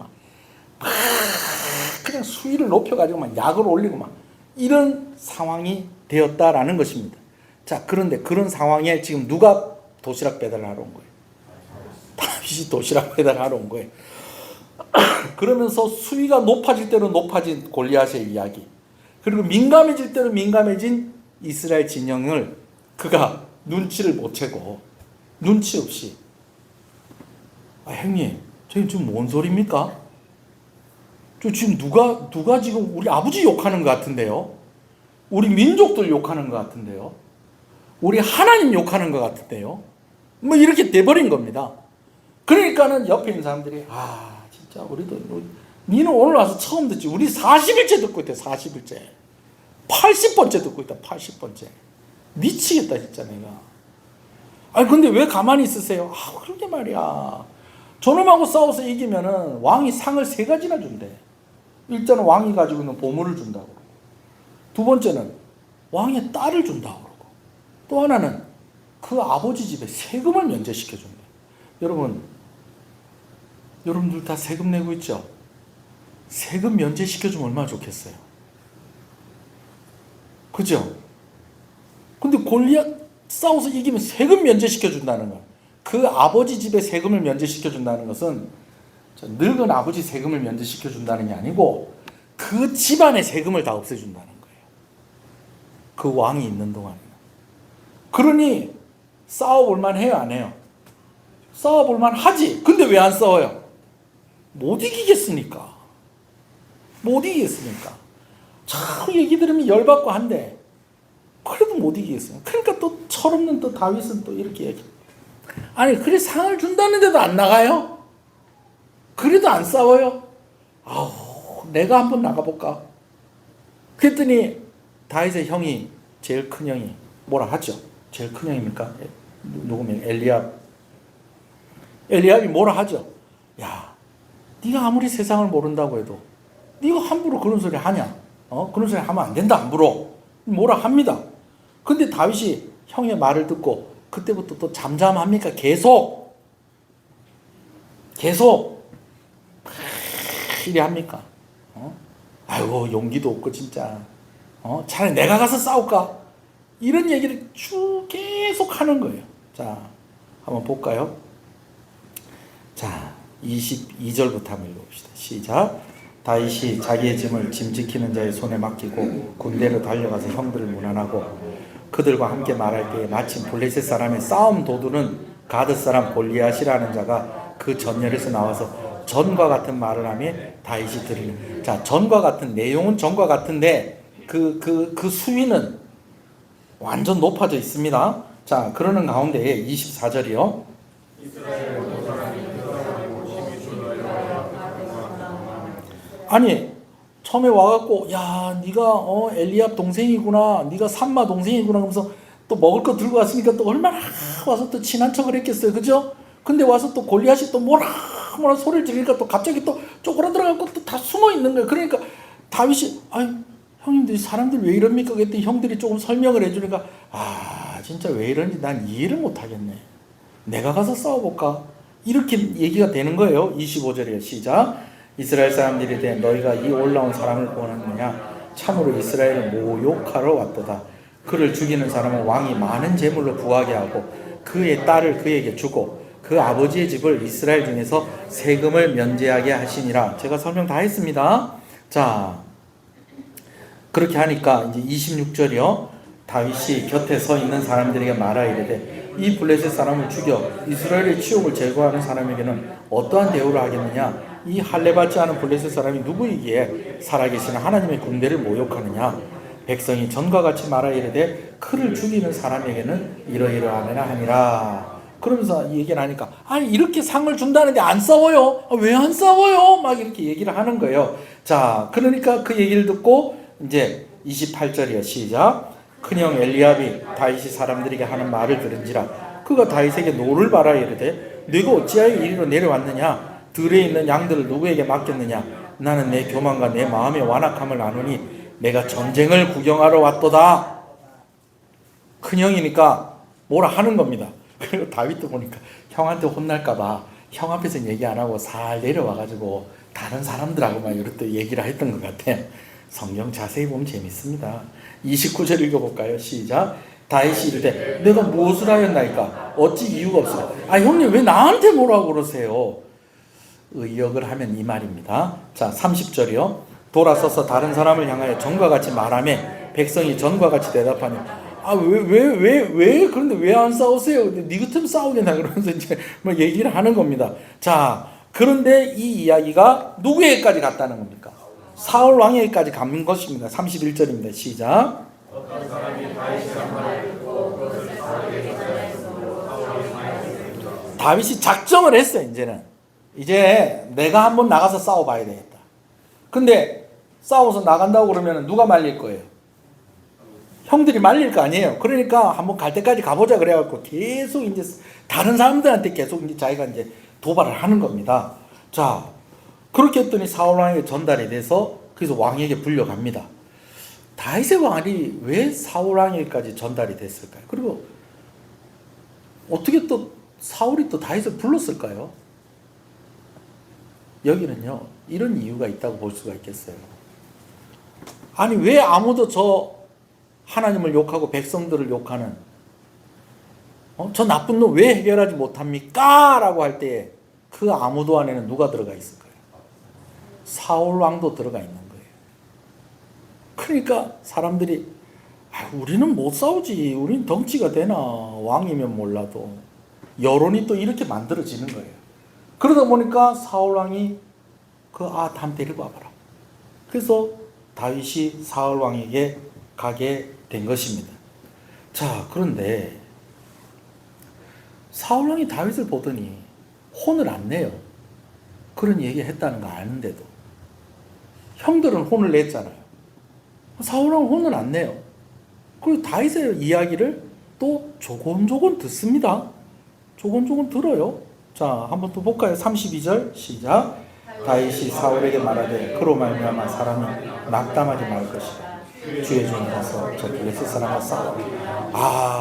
[SPEAKER 1] 그냥 수위를 높여가지고 막 약을 올리고 막 이런 상황이 되었다라는 것입니다. 자, 그런데 그런 상황에 지금 누가 도시락 배달을 하러 온 거예요? 다윗이 도시락에다 가져온 거예요. 그러면서 수위가 높아질 대로 높아진 골리앗의 이야기, 그리고 민감해질 대로 민감해진 이스라엘 진영을 그가 눈치를 못 채고 눈치 없이 형님 저희 지금 뭔 소리입니까? 저 지금 누가 지금 우리 아버지 욕하는 것 같은데요? 우리 민족들 욕하는 것 같은데요? 우리 하나님 욕하는 것 같은데요? 뭐 이렇게 돼버린 겁니다. 그러니까는 옆에 있는 사람들이 진짜 우리도 니는 오늘 와서 처음 듣지. 우리 40일째 듣고 있다. 40일째 80번째 듣고 있다. 80번째 미치겠다 진짜 내가. 근데 왜 가만히 있으세요? 그러게 말이야. 저놈하고 싸워서 이기면은 왕이 상을 3가지나 준대. 일단은 왕이 가지고 있는 보물을 준다고, 두 번째는 왕의 딸을 준다고 그러고, 또 하나는 그 아버지 집에 세금을 면제시켜 준대. 여러분들 다 세금 내고 있죠? 세금 면제시켜 주면 얼마나 좋겠어요. 그죠? 근데 골리앗 싸워서 이기면 세금 면제시켜 준다는 거야. 그 아버지 집에 세금을 면제시켜 준다는 것은 늙은 아버지 세금을 면제시켜 준다는 게 아니고 그 집안의 세금을 다 없애준다는 거예요. 그 왕이 있는 동안에는. 그러니 싸워볼만 해요, 안 해요? 싸워볼만 하지. 근데 왜 안 싸워요? 못 이기겠으니까. 참 얘기 들으면 열받고 한데 그래도 못 이기겠어요. 그러니까 또 철없는 또 다윗은 또 이렇게 얘기. 아니 그래 상을 준다는데도 안 나가요? 그래도 안 싸워요? 내가 한번 나가볼까? 그랬더니 다윗의 형이, 제일 큰 형이 뭐라 하죠? 제일 큰 형입니까? 누구면 엘리압이 뭐라 하죠? 야, 네가 아무리 세상을 모른다고 해도 네가 함부로 그런 소리 하냐? 그런 소리 하면 안 된다, 함부로. 뭐라 합니다. 근데 다윗이 형의 말을 듣고 그때부터 또 잠잠합니까? 계속 이래 합니까? 아이고 용기도 없고 진짜 차라리 내가 가서 싸울까? 이런 얘기를 쭉 계속 하는 거예요. 자, 한번 볼까요? 자, 22절부터 한번 읽어봅시다. 시작. 다윗이 자기의 짐을 짐 지키는 자의 손에 맡기고 군대로 달려가서 형들을 문안하고 그들과 함께 말할 때에 마침 블레셋 사람의 싸움 도두는 가드 사람 골리앗이라는 자가 그 전열에서 나와서 전과 같은 말을 하며 다윗이 들으니. 자, 전과 같은, 내용은 전과 같은데 그 수위는 완전 높아져 있습니다. 자, 그러는 가운데 24절이요. 아니 처음에 와갖고 야 네가 엘리압 동생이구나, 네가 삼마 동생이구나 하면서 또 먹을 거 들고 왔으니까 또 얼마나 와서 또 친한 척을 했겠어요, 그죠? 근데 와서 또 골리앗이 또 뭐라 소리를 지르니까 또 갑자기 또 쪼그라들어갖고 또 다 숨어 있는 거예요. 그러니까 다윗이 형님들 사람들 왜 이럽니까? 그랬더니 형들이 조금 설명을 해주니까 진짜 왜 이런지 난 이해를 못하겠네. 내가 가서 싸워볼까? 이렇게 얘기가 되는 거예요. 25절이에요. 시작. 이스라엘 사람들에 대해 너희가 이 올라온 사람을 보았느냐? 참으로 이스라엘을 모욕하러 왔도다. 그를 죽이는 사람은 왕이 많은 재물로 부하게 하고 그의 딸을 그에게 주고 그 아버지의 집을 이스라엘 중에서 세금을 면제하게 하시니라. 제가 설명 다 했습니다. 자, 그렇게 하니까 이제 26절이요. 다윗이 곁에 서 있는 사람들에게 말하이르되 이 블레셋 사람을 죽여 이스라엘의 치욕을 제거하는 사람에게는 어떠한 대우를 하겠느냐? 이 할례받지 않은 블레셋 사람이 누구이기에 살아계신 하나님의 군대를 모욕하느냐? 백성이 전과 같이 말하이르되 그를 죽이는 사람에게는 이러이러하느라 하니라. 그러면서 얘기를 하니까 이렇게 상을 준다는데 안 싸워요? 왜 안 싸워요? 막 이렇게 얘기를 하는 거예요. 자, 그러니까 그 얘기를 듣고 이제 28절이요. 시작. 큰형 엘리압이 다윗이 사람들에게 하는 말을 들은지라 그가 다윗에게 노를 바라 이르되 네가 어찌하여 이리로 내려왔느냐? 들에 있는 양들을 누구에게 맡겼느냐? 나는 내 교만과 내 마음의 완악함을 아노니 내가 전쟁을 구경하러 왔도다. 큰형이니까 뭐라 하는 겁니다. 그리고 다윗도 보니까 형한테 혼날까봐 형 앞에서 얘기 안 하고 살 내려와가지고 다른 사람들하고 막 이렇게 얘기를 했던 것 같아요. 성경 자세히 보면 재밌습니다. 29절 읽어볼까요? 시작. 다윗이 이르되 내가 무엇을 하였나이까 어찌 이유가 없으라. 아 형님 왜 나한테 뭐라고 그러세요? 의역을 하면 이 말입니다. 자 30절이요. 돌아서서 다른 사람을 향하여 전과 같이 말하며 백성이 전과 같이 대답하니 아 왜 그런데 왜 안 싸우세요? 근데 네 같으면 싸우겠나 그러면서 이제 뭐 얘기를 하는 겁니다. 자 그런데 이 이야기가 누구에게까지 갔다는 겁니까? 사울 왕에게까지 간 것입니다. 31절입니다. 시작. 다윗이 작정을 했어요. 이제 내가 한번 나가서 싸워봐야 되겠다. 근데 싸워서 나간다고 그러면 누가 말릴 거예요? 형들이 말릴 거 아니에요. 그러니까 한번 갈 때까지 가보자 그래갖고 계속 이제 다른 사람들한테 계속 이제 자기가 이제 도발을 하는 겁니다. 자, 그렇게 했더니 사울 왕에게 전달이 돼서 그래서 왕에게 불려갑니다. 다윗의 왕이 왜 사울 왕에게까지 전달이 됐을까요? 그리고 어떻게 또 사울이 또 다윗을 불렀을까요? 여기는요 이런 이유가 있다고 볼 수가 있겠어요. 아니 왜 아무도 저 하나님을 욕하고 백성들을 욕하는 저 나쁜 놈 왜 해결하지 못합니까? 라고 할 때 그 아무도 안에는 누가 들어가 있을까요? 사울 왕도 들어가 있는 거예요. 그러니까 사람들이 우리는 못 싸우지, 우린 덩치가 되나, 왕이면 몰라도. 여론이 또 이렇게 만들어지는 거예요. 그러다 보니까 사울 왕이 다음 데리고 와봐라. 그래서 다윗이 사울 왕에게 가게 된 것입니다. 자, 그런데 사울 왕이 다윗을 보더니 혼을 안 내요. 그런 얘기 했다는 거 아는데도. 형들은 혼을 냈잖아요. 사울 왕은 혼을 안 내요. 그리고 다윗의 이야기를 또 조곤조곤 듣습니다. 조곤조곤 들어요. 자, 한번 또 볼까요? 32절 시작. 다윗이 사울에게 말하되 그로 말미암아 사람이 낙담하지 말 것이다. 주의 종이 가서 저 블레셋 사람과 싸워.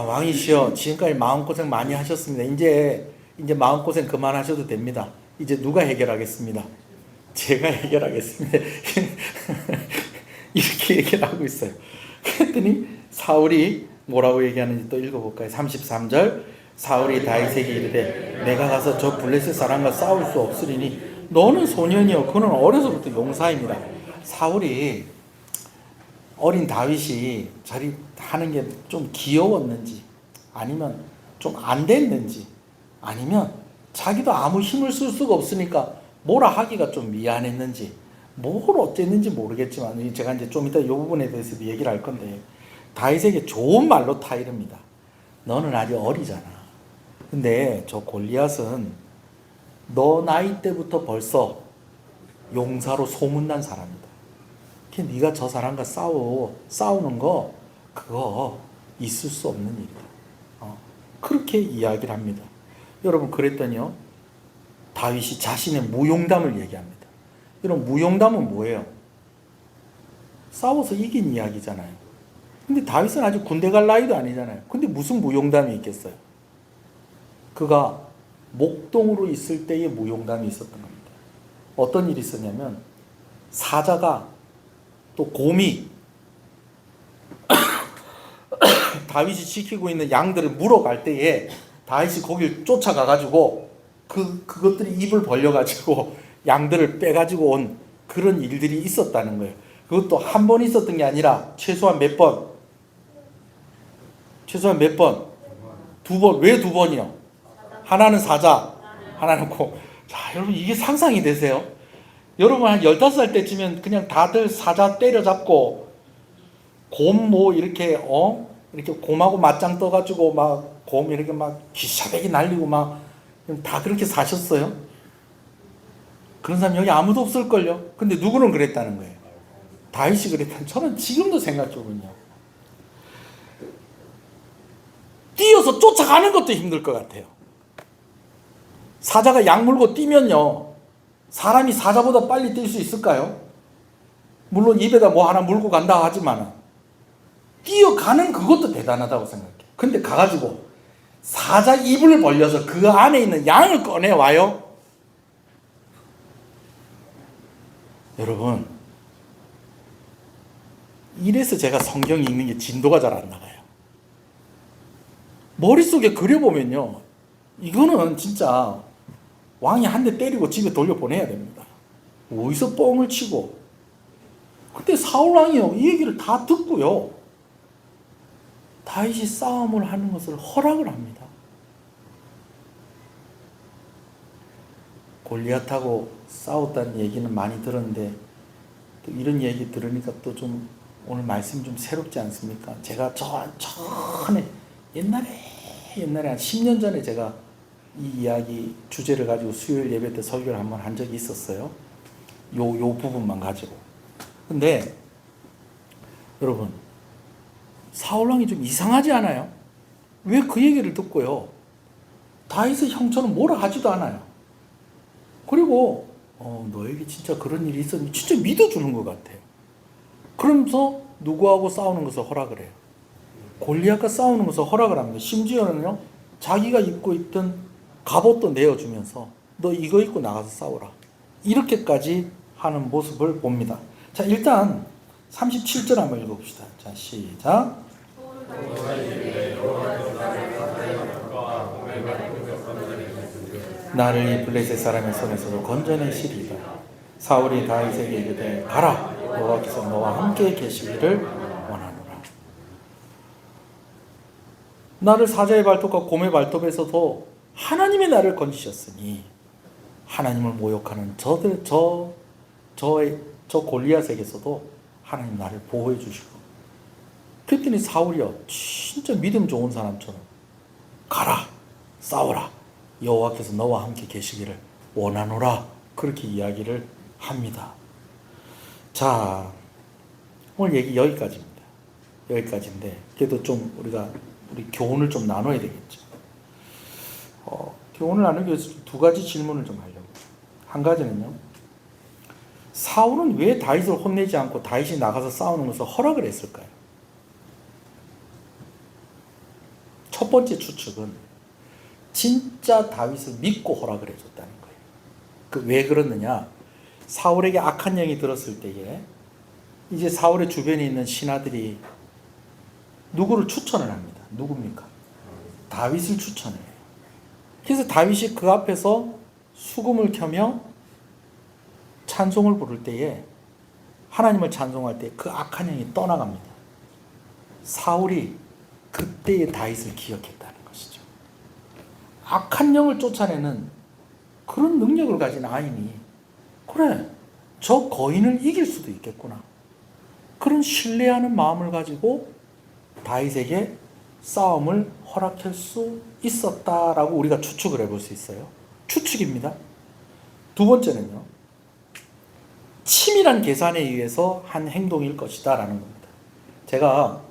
[SPEAKER 1] 왕이시여 지금까지 마음고생 많이 하셨습니다. 이제 마음고생 그만하셔도 됩니다. 이제 누가 해결하겠습니다. 제가 해결하겠습니다. 이렇게 얘기를 하고 있어요. 그랬더니 사울이 뭐라고 얘기하는지 또 읽어볼까요? 33절 사울이 다윗에게 이르되 내가 가서 저 블레셋 사람과 싸울 수 없으리니 너는 소년이요 그는 어려서부터 용사입니다. 사울이 어린 다윗이 저리 하는 게 좀 귀여웠는지 아니면 좀 안 됐는지 아니면 자기도 아무 힘을 쓸 수가 없으니까 뭐라 하기가 좀 미안했는지 뭘 어쨌는지 모르겠지만 제가 이제 좀 이따 이 부분에 대해서 얘기를 할 건데 다윗에게 좋은 말로 타이릅니다. 너는 아직 어리잖아. 근데 저 골리앗은 너 나이 때부터 벌써 용사로 소문난 사람이다. 네가 저 사람과 싸우는 거 그거 있을 수 없는 일이다. 그렇게 이야기를 합니다. 여러분 그랬더니요 다윗이 자신의 무용담을 얘기합니다. 여러분 무용담은 뭐예요? 싸워서 이긴 이야기잖아요. 근데 다윗은 아직 군대 갈 나이도 아니잖아요. 근데 무슨 무용담이 있겠어요? 그가 목동으로 있을 때의 무용담이 있었던 겁니다. 어떤 일이 있었냐면 사자가 또 곰이 다윗이 지키고 있는 양들을 물어갈 때에 다윗이 거길 쫓아가가지고 그것들이 입을 벌려가지고 양들을 빼가지고 온 그런 일들이 있었다는 거예요. 그것도 한 번 있었던 게 아니라 최소한 몇 번? 최소한 몇 번? 두 번. 왜 두 번이요? 하나는 사자, 하나는 곰. 자, 여러분 이게 상상이 되세요? 여러분 한 15살 때쯤엔 그냥 다들 사자 때려잡고 곰 이렇게 이렇게 곰하고 맞짱 떠가지고 막 곰 이렇게 막 기샤배기 날리고 막 다 그렇게 사셨어요? 그런 사람 여기 아무도 없을걸요? 근데 누구는 그랬다는 거예요? 다윗이 그랬다는 저는 지금도 생각해보면요 뛰어서 쫓아가는 것도 힘들 것 같아요. 사자가 양 물고 뛰면요 사람이 사자보다 빨리 뛸 수 있을까요? 물론 입에다 뭐 하나 물고 간다 하지만 뛰어가는 그것도 대단하다고 생각해요. 근데 가가지고 사자 입을 벌려서 그 안에 있는 양을 꺼내와요. 여러분 이래서 제가 성경 읽는 게 진도가 잘 안 나가요. 머릿속에 그려보면요, 이거는 진짜 왕이 한 대 때리고 집에 돌려보내야 됩니다. 어디서 뻥을 치고. 그때 사울왕이요, 이 얘기를 다 듣고요, 다윗이 싸움을 하는 것을 허락을 합니다. 골리앗하고 싸웠다는 얘기는 많이 들었는데, 또 이런 얘기 들으니까 또 좀 오늘 말씀이 좀 새롭지 않습니까? 제가 전에 옛날에 한 10년 전에 제가 이 이야기 주제를 가지고 수요일 예배 때 설교를 한번 한 적이 있었어요. 요 부분만 가지고. 근데 여러분, 사울왕이 좀 이상하지 않아요? 왜 그 얘기를 듣고요, 다윗의 형처럼 뭐라 하지도 않아요. 그리고 너에게 진짜 그런 일이 있었니? 진짜 믿어주는 것 같아요. 그러면서 누구하고 싸우는 것을 허락을 해요. 골리앗과 싸우는 것을 허락을 합니다. 심지어는요, 자기가 입고 있던 갑옷도 내어주면서 너 이거 입고 나가서 싸우라, 이렇게까지 하는 모습을 봅니다. 자, 일단 37절 한번 읽어봅시다. 자, 시작. 나를 이 블레셋 사람의 손에서도 건져내시리이다. 사울이 다윗에게 이르되 가라, 여호와께서 너와 함께 계시기를 원하노라. 나를 사자의 발톱과 곰의 발톱에서도 하나님의 나를 건지셨으니 하나님을 모욕하는 저 골리앗에게서도 하나님 나를 보호해 주시고. 그랬더니 사울이요, 진짜 믿음 좋은 사람처럼 가라, 싸워라, 여호와께서 너와 함께 계시기를 원하노라, 그렇게 이야기를 합니다. 자, 오늘 얘기 여기까지입니다. 여기까지인데, 그래도 좀 우리 교훈을 좀 나눠야 되겠죠. 교훈을 나누기 위해서 두 가지 질문을 좀 하려고. 한 가지는요, 사울은 왜 다윗을 혼내지 않고 다윗이 나가서 싸우는 것을 허락을 했을까요? 첫 번째 추측은 진짜 다윗을 믿고 허락을 해줬다는 거예요. 왜 그러느냐? 사울에게 악한 영이 들었을 때에 이제 사울의 주변에 있는 신하들이 누구를 추천을 합니다. 누굽니까? 다윗을 추천해요. 그래서 다윗이 그 앞에서 수금을 켜며 찬송을 부를 때에, 하나님을 찬송할 때 그 악한 영이 떠나갑니다. 사울이 그때의 다윗을 기억했다는 것이죠. 악한 영을 쫓아내는 그런 능력을 가진 아인이, 그래, 저 거인을 이길 수도 있겠구나, 그런 신뢰하는 마음을 가지고 다윗에게 싸움을 허락할 수 있었다라고 우리가 추측을 해볼 수 있어요. 추측입니다. 두 번째는요, 치밀한 계산에 의해서 한 행동일 것이다 라는 겁니다. 제가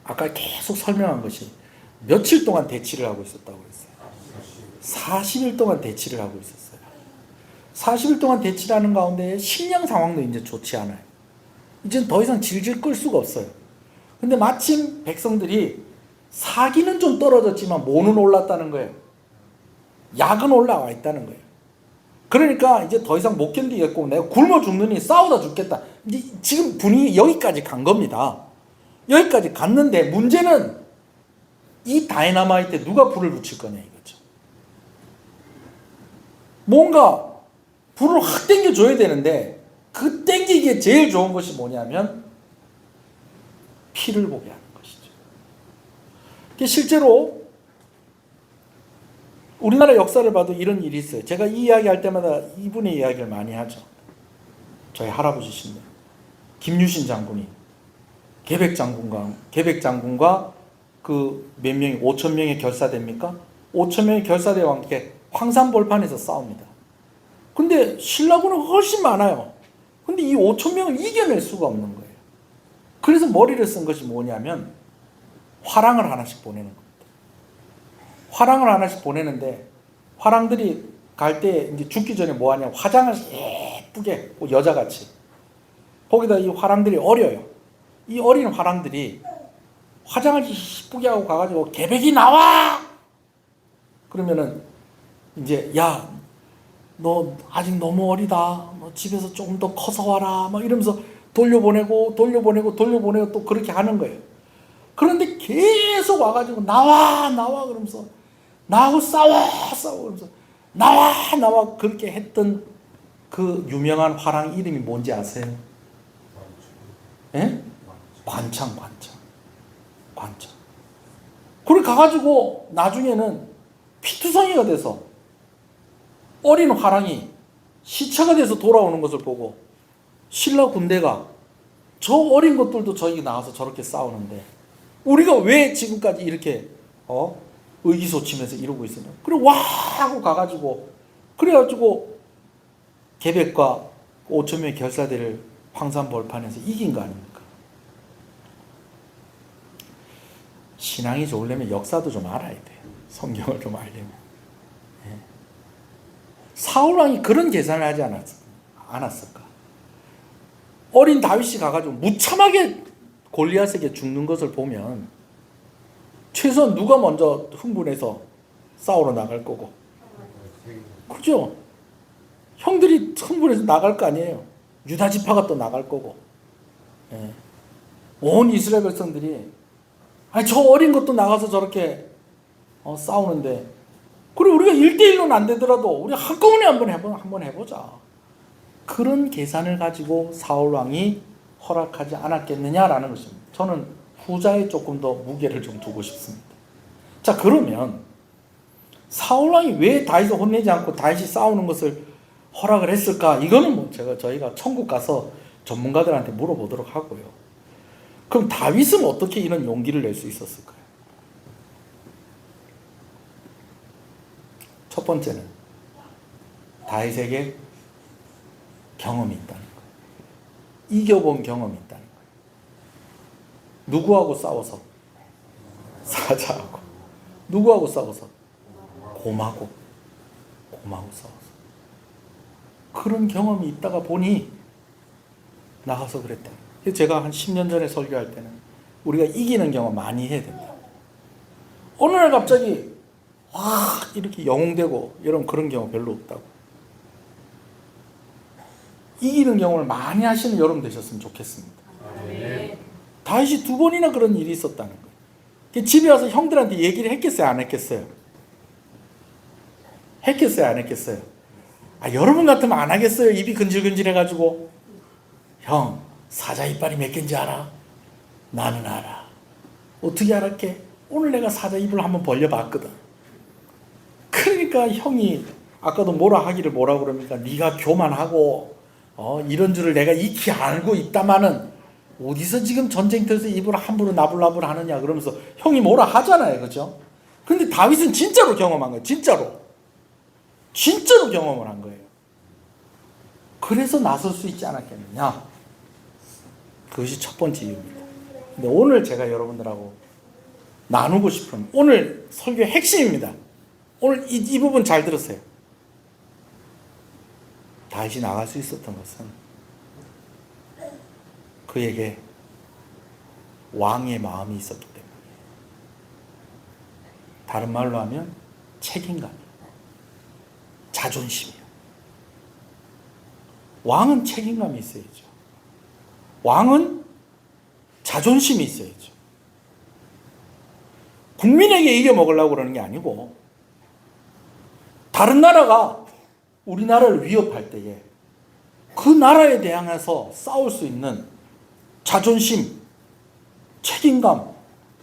[SPEAKER 1] 아까 계속 설명한 것이 며칠 동안 대치를 하고 있었다고 그랬어요. 40일 동안 대치를 하고 있었어요. 40일 동안 대치를 하는 가운데 식량 상황도 이제 좋지 않아요. 이제는 더 이상 질질 끌 수가 없어요. 근데 마침 백성들이 사기는 좀 떨어졌지만 모는 올랐다는 거예요. 약은 올라와 있다는 거예요. 그러니까 이제 더 이상 못 견디겠고 내가 굶어 죽느니 싸우다 죽겠다. 이제 지금 분위기 여기까지 간 겁니다. 여기까지 갔는데 문제는 이 다이너마이트에 누가 불을 붙일 거냐 이거죠. 뭔가 불을 확 당겨줘야 되는데 그 당기기에 제일 좋은 것이 뭐냐면 피를 보게 하는 것이죠. 실제로 우리나라 역사를 봐도 이런 일이 있어요. 제가 이 이야기할 때마다 이분의 이야기를 많이 하죠. 저희 할아버지신데 김유신 장군이 계백 장군과 그 몇 명이 5천 명의 결사대입니까? 5천 명의 결사대와 함께 황산벌판에서 싸웁니다. 근데 신라군은 훨씬 많아요. 근데 이 5천 명을 이겨낼 수가 없는 거예요. 그래서 머리를 쓴 것이 뭐냐면 화랑을 하나씩 보내는 겁니다. 화랑을 하나씩 보내는데 화랑들이 갈 때 이제 죽기 전에 뭐 하냐, 화장을 예쁘게 여자같이, 거기다 이 화랑들이 어려요. 이 어린 화랑들이 화장을 예쁘게 하고 가가지고 계백이 나와! 그러면은 이제 야, 너 아직 너무 어리다, 너 집에서 조금 더 커서 와라, 막 이러면서 돌려보내고 또 그렇게 하는 거예요. 그런데 계속 와가지고 나와 그러면서 나하고 싸워 그러면서 나와 그렇게 했던 그 유명한 화랑 이름이 뭔지 아세요? 예? 관창. 그래 가가지고 나중에는 피투성이가 돼서 어린 화랑이 시체가 돼서 돌아오는 것을 보고 신라 군대가 저 어린 것들도 저기 나와서 저렇게 싸우는데 우리가 왜 지금까지 이렇게 의기소침해서 이러고 있었냐. 그래 와 하고 가가지고 그래가지고 계백과 5,000명의 결사대를 황산벌판에서 이긴 거 아닙니까? 신앙이 좋으려면 역사도 좀 알아야 돼요. 성경을 좀 알려면. 예. 사울왕이 그런 계산을 하지 않았을까? 어린 다윗이 가가지고 무참하게 골리앗에게 죽는 것을 보면 최소한 누가 먼저 흥분해서 싸우러 나갈 거고, 그죠? 형들이 흥분해서 나갈 거 아니에요. 유다 지파가 또 나갈 거고. 예. 온 이스라엘 백성들이 저 어린 것도 나가서 저렇게 싸우는데 그래 우리가 1대1로는 안 되더라도 우리 한꺼번에 한번 해보자. 그런 계산을 가지고 사울왕이 허락하지 않았겠느냐라는 것입니다. 저는 후자에 조금 더 무게를 좀 두고 싶습니다. 자, 그러면 사울왕이 왜 다윗을 혼내지 않고 다윗이 싸우는 것을 허락을 했을까? 이거는 뭐 저희가 천국 가서 전문가들한테 물어보도록 하고요. 그럼 다윗은 어떻게 이런 용기를 낼 수 있었을까요? 첫 번째는 다윗에게 경험이 있다는 거예요. 이겨본 경험이 있다는 거예요. 누구하고 싸워서? 사자하고. 누구하고 싸워서? 곰하고 싸워서. 그런 경험이 있다가 보니 나가서 그랬다. 제가 한 10년 전에 설교할 때는 우리가 이기는 경험 많이 해야 된다. 어느 날 갑자기 이렇게 영웅되고 여러분 그런 경험 별로 없다고. 이기는 경험을 많이 하시는 여러분 되셨으면 좋겠습니다. 다윗이 2번이나 그런 일이 있었다는 거예요. 집에 와서 형들한테 얘기를 했겠어요? 안 했겠어요? 했겠어요? 안 했겠어요? 여러분 같으면 안 하겠어요? 입이 근질근질해가지고 형 사자 이빨이 몇 개인지 알아? 나는 알아. 어떻게 알았게? 오늘 내가 사자 입을 한번 벌려봤거든. 그러니까 형이 아까도 뭐라 그럽니까? 네가 교만하고 이런 줄을 내가 익히 알고 있다마는 어디서 지금 전쟁터에서 입을 함부로 나불나불 하느냐 그러면서 형이 뭐라 하잖아요. 그죠? 근데 다윗은 진짜로 경험한 거예요. 진짜로 경험을 한 거예요. 그래서 나설 수 있지 않았겠느냐. 그것이 첫 번째 이유입니다. 근데 오늘 제가 여러분들하고 나누고 싶은 오늘 설교의 핵심입니다. 오늘 이 부분 잘 들으세요. 다윗이 나갈 수 있었던 것은 그에게 왕의 마음이 있었기 때문에. 다른 말로 하면 책임감이에요. 자존심이에요. 왕은 책임감이 있어야죠. 왕은 자존심이 있어야죠. 국민에게 이겨먹으려고 그러는 게 아니고 다른 나라가 우리나라를 위협할 때에 그 나라에 대항해서 싸울 수 있는 자존심, 책임감,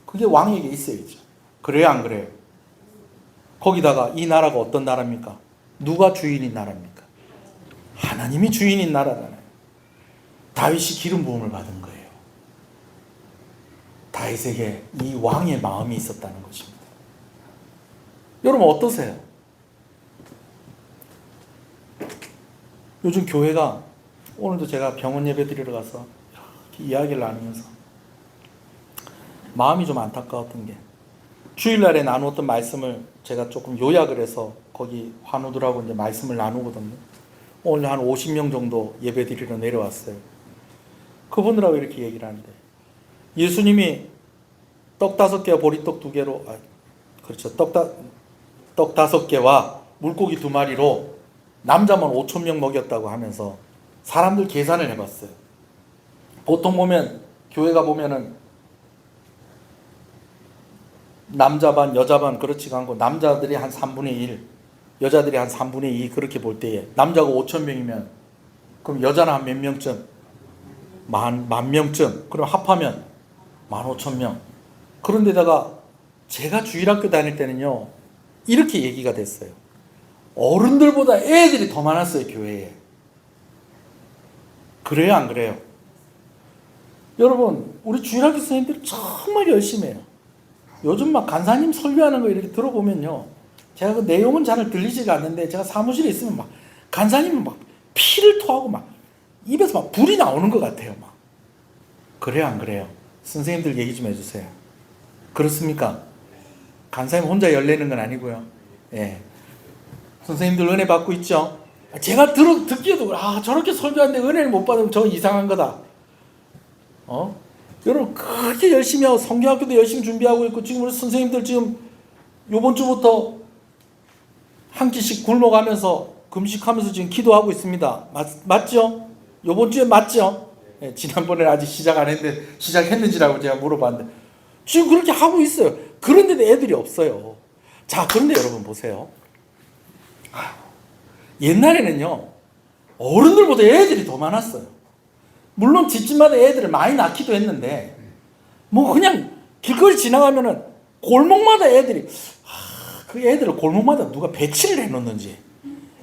[SPEAKER 1] 그게 왕에게 있어야죠. 그래요, 안 그래요? 거기다가 이 나라가 어떤 나라입니까? 누가 주인인 나라입니까? 하나님이 주인인 나라잖아요. 다윗이 기름 부음을 받은 거예요. 다윗에게 이 왕의 마음이 있었다는 것입니다. 여러분 어떠세요? 요즘 교회가 오늘도 제가 병원 예배 드리러 가서 이렇게 이야기를 나누면서 마음이 좀 안타까웠던 게 주일날에 나누었던 말씀을 제가 조금 요약을 해서 거기 환우들하고 이제 말씀을 나누거든요. 오늘 한 50명 정도 예배 드리러 내려왔어요. 그분들하고 이렇게 얘기를 하는데 예수님이 떡 5개와 보리떡 2개로 그렇죠. 떡 5개와 물고기 2마리로 남자만 5,000명 먹였다고 하면서 사람들 계산을 해봤어요. 보통 보면 교회가 보면은 남자 반 여자 반 그렇지가 않고 남자들이 한 3분의 1 여자들이 한 3분의 2 그렇게 볼 때에 남자가 5천 명이면 그럼 여자는 한 몇 명쯤? 만 명쯤. 그럼 합하면 15,000명. 그런데다가 제가 주일학교 다닐 때는요 이렇게 얘기가 됐어요. 어른들보다 애들이 더 많았어요 교회에. 그래요 안 그래요? 여러분 우리 주일학교 선생님들이 정말 열심히 해요. 요즘 막 간사님 설교하는 거 이렇게 들어보면요 제가 그 내용은 잘 들리지가 않는데 제가 사무실에 있으면 막 간사님은 막 피를 토하고 막 입에서 막 불이 나오는 것 같아요 막. 그래요 안 그래요? 선생님들 얘기 좀 해주세요. 그렇습니까? 간사님 혼자 열내는 건 아니고요. 예. 선생님들 은혜 받고 있죠? 제가 듣기에도 저렇게 설교하는데 은혜를 못 받으면 저 이상한 거다. 여러분 그렇게 열심히 하고 성경학교도 열심히 준비하고 있고 지금 우리 선생님들 지금 요번 주부터 한 끼씩 굶어가면서 금식하면서 지금 기도하고 있습니다. 맞죠? 요번 주에 맞죠? 예, 지난번에 아직 시작 안 했는데 시작했는지라고 제가 물어봤는데 지금 그렇게 하고 있어요. 그런데도 애들이 없어요. 자 그런데 여러분 보세요. 옛날에는요 어른들보다 애들이 더 많았어요. 물론 집집마다 애들을 많이 낳기도 했는데 뭐 그냥 길거리 지나가면은 골목마다 애들이 그 애들을 골목마다 누가 배치를 해놓는지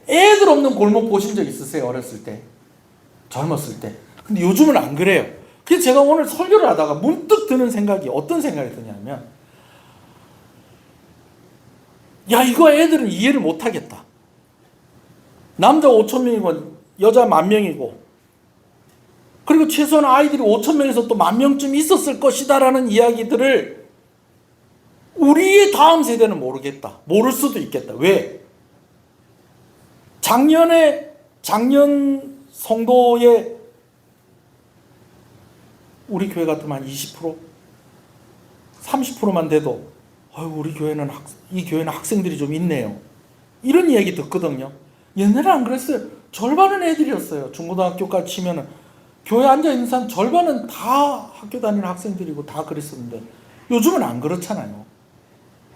[SPEAKER 1] 애들 없는 골목 보신 적 있으세요? 어렸을 때 젊었을 때. 근데 요즘은 안 그래요. 그래서 제가 오늘 설교를 하다가 문득 드는 생각이 어떤 생각이 드냐면 야 이거 애들은 이해를 못하겠다. 남자 5,000명이고 여자 10,000명이고 그리고 최소한 아이들이 5,000명에서 또 10,000명쯤 있었을 것이다라는 이야기들을 우리의 다음 세대는 모르겠다. 모를 수도 있겠다. 왜? 작년 성도의 우리 교회 같으면 한 20%? 30%만 돼도 우리 교회는 이 교회는 학생들이 좀 있네요. 이런 이야기 듣거든요. 옛날에 안 그랬어요. 절반은 애들이었어요. 중고등학교까지 치면은 교회 앉아있는 사람 절반은 다 학교 다니는 학생들이고 다 그랬었는데 요즘은 안 그렇잖아요.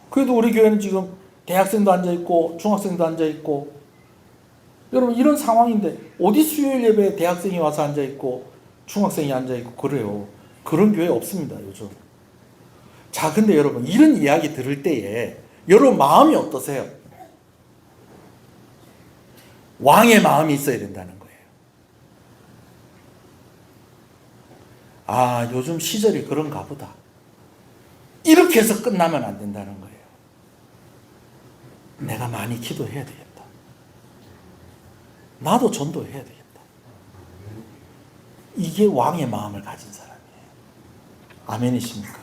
[SPEAKER 1] 그래도 우리 교회는 지금 대학생도 앉아있고 중학생도 앉아있고 여러분 이런 상황인데 어디 수요일 예배에 대학생이 와서 앉아있고 중학생이 앉아있고 그래요. 그런 교회 없습니다 요즘. 자 근데 여러분 이런 이야기 들을 때에 여러분 마음이 어떠세요? 왕의 마음이 있어야 된다는 거예요. 요즘 시절이 그런가 보다. 이렇게 해서 끝나면 안 된다는 거예요. 내가 많이 기도해야 되겠다. 나도 전도해야 되겠다. 이게 왕의 마음을 가진 사람이에요. 아멘이십니까?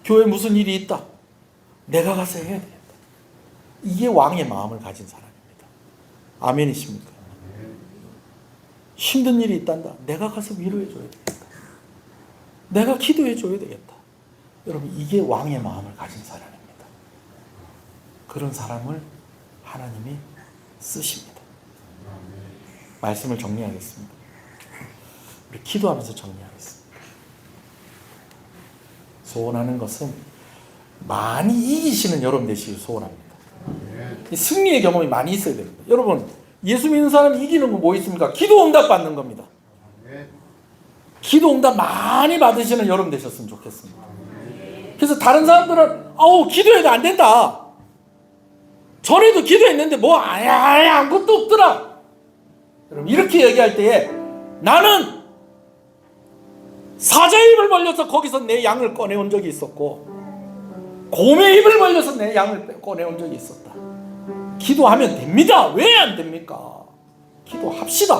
[SPEAKER 1] 교회에 무슨 일이 있다. 내가 가서 해야 되겠다. 이게 왕의 마음을 가진 사람입니다. 아멘이십니까? 힘든 일이 있단다. 내가 가서 위로해 줘야 되겠다. 내가 기도해 줘야 되겠다. 여러분 이게 왕의 마음을 가진 사람입니다. 그런 사람을 하나님이 쓰십니다. 말씀을 정리하겠습니다. 우리 기도하면서 정리하겠습니다. 소원하는 것은 많이 이기시는 여러분 되시길 소원합니다. 승리의 경험이 많이 있어야 됩니다. 여러분 예수 믿는 사람이 이기는 거 뭐 있습니까? 기도 응답 받는 겁니다. 기도 응답 많이 받으시는 여러분 되셨으면 좋겠습니다. 그래서 다른 사람들은 기도해도 안 된다. 전에도 기도했는데 아무것도 없더라. 여러분 이렇게 얘기할 때에 나는 사자의 입을 벌려서 거기서 내 양을 꺼내온 적이 있었고 곰의 입을 벌려서 내 양을 꺼내온 적이 있었다. 기도하면 됩니다. 왜 안 됩니까? 기도합시다.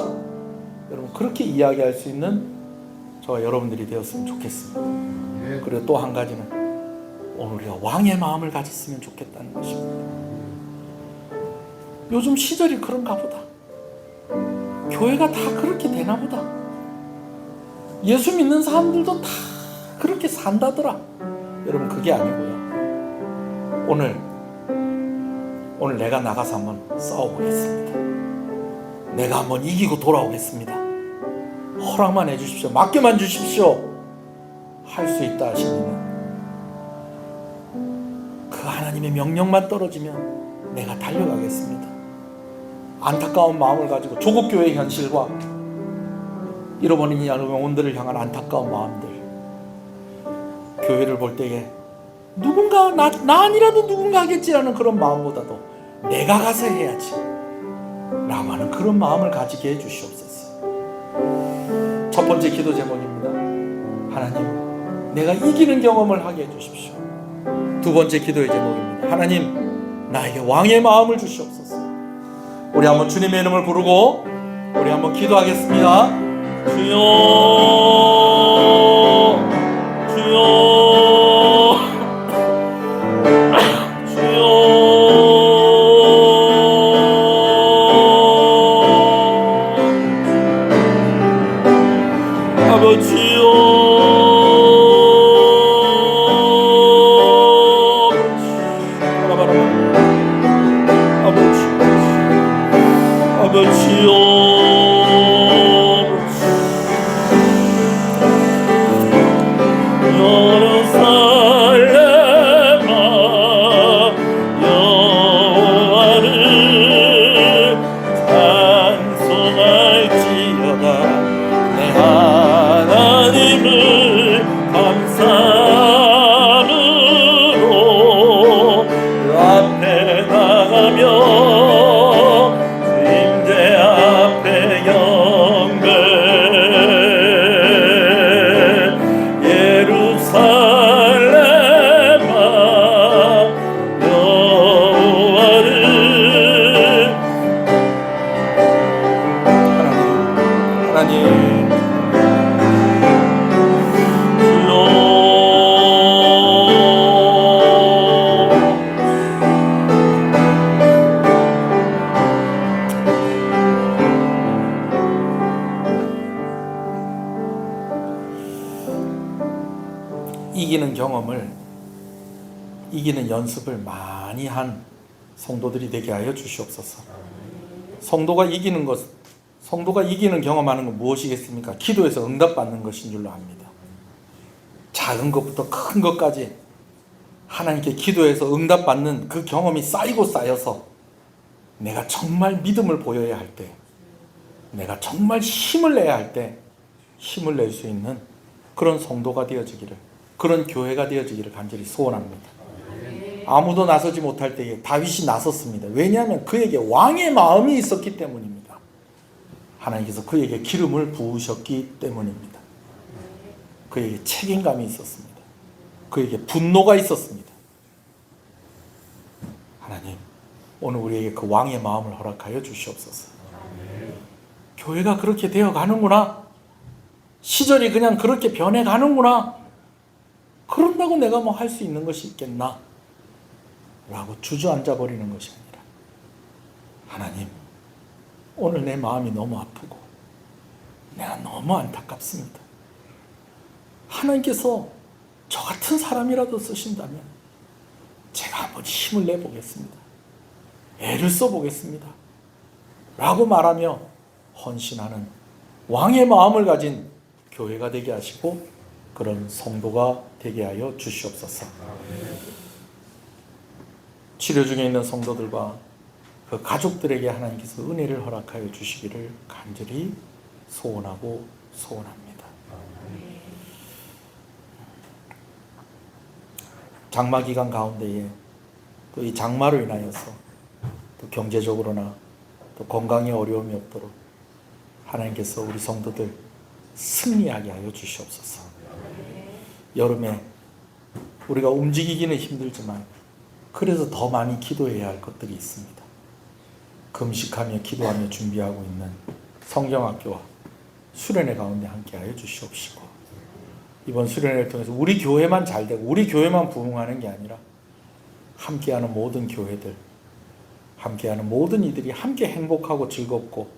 [SPEAKER 1] 여러분 그렇게 이야기할 수 있는 저와 여러분들이 되었으면 좋겠습니다. 그리고 또 한 가지는 오늘 우리가 왕의 마음을 가졌으면 좋겠다는 것입니다. 요즘 시절이 그런가 보다. 교회가 다 그렇게 되나 보다. 예수 믿는 사람들도 다 그렇게 산다더라. 여러분 그게 아니고요. 오늘 내가 나가서 한번 싸워보겠습니다. 내가 한번 이기고 돌아오겠습니다. 허락만 해주십시오. 맡겨만 주십시오. 할 수 있다 하시면 하나님의 명령만 떨어지면 내가 달려가겠습니다. 안타까운 마음을 가지고 조국 교회의 현실과 잃어버린 영혼들을 향한 안타까운 마음들, 교회를 볼 때에 누군가 나 아니라도 누군가 하겠지라는 그런 마음보다도 내가 가서 해야지 라고 하는 그런 마음을 가지게 해주시옵소서. 첫 번째 기도 제목입니다. 하나님, 내가 이기는 경험을 하게 해주십시오. 두 번째 기도의 제목입니다. 하나님, 나에게 왕의 마음을 주시옵소서. 우리 한번 주님의 이름을 부르고 우리 한번 기도하겠습니다. 주여, 주여, 이기는 경험을, 이기는 연습을 많이 한 성도들이 되게 하여 주시옵소서. 성도가 이기는 경험하는 건 무엇이겠습니까? 기도에서 응답받는 것인 줄로 압니다. 작은 것부터 큰 것까지 하나님께 기도해서 응답받는 그 경험이 쌓이고 쌓여서 내가 정말 믿음을 보여야 할 때, 내가 정말 힘을 내야 할 때 힘을 낼 수 있는 그런 성도가 되어지기를, 그런 교회가 되어지기를 간절히 소원합니다. 아무도 나서지 못할 때에 다윗이 나섰습니다. 왜냐하면 그에게 왕의 마음이 있었기 때문입니다. 하나님께서 그에게 기름을 부으셨기 때문입니다. 그에게 책임감이 있었습니다. 그에게 분노가 있었습니다. 하나님, 오늘 우리에게 그 왕의 마음을 허락하여 주시옵소서. 교회가 그렇게 되어가는구나, 시절이 그냥 그렇게 변해가는구나, 그런다고 내가 뭐 할 수 있는 것이 있겠나 라고 주저앉아 버리는 것이 아니라, 하나님, 오늘 내 마음이 너무 아프고 내가 너무 안타깝습니다. 하나님께서 저 같은 사람이라도 쓰신다면 제가 한번 힘을 내보겠습니다. 애를 써보겠습니다. 라고 말하며 헌신하는 왕의 마음을 가진 교회가 되게 하시고 그런 성도가 되게 하여 주시옵소서. 치료 중에 있는 성도들과 그 가족들에게 하나님께서 은혜를 허락하여 주시기를 간절히 소원하고 소원합니다. 장마 기간 가운데에 또 이 장마로 인하여서 또 경제적으로나 또 건강에 어려움이 없도록 하나님께서 우리 성도들 승리하게 하여 주시옵소서. 여름에 우리가 움직이기는 힘들지만 그래서 더 많이 기도해야 할 것들이 있습니다. 금식하며 기도하며 준비하고 있는 성경학교와 수련회 가운데 함께하여 주시옵시고, 이번 수련회를 통해서 우리 교회만 잘 되고 우리 교회만 부흥하는 게 아니라 함께하는 모든 교회들, 함께하는 모든 이들이 함께 행복하고 즐겁고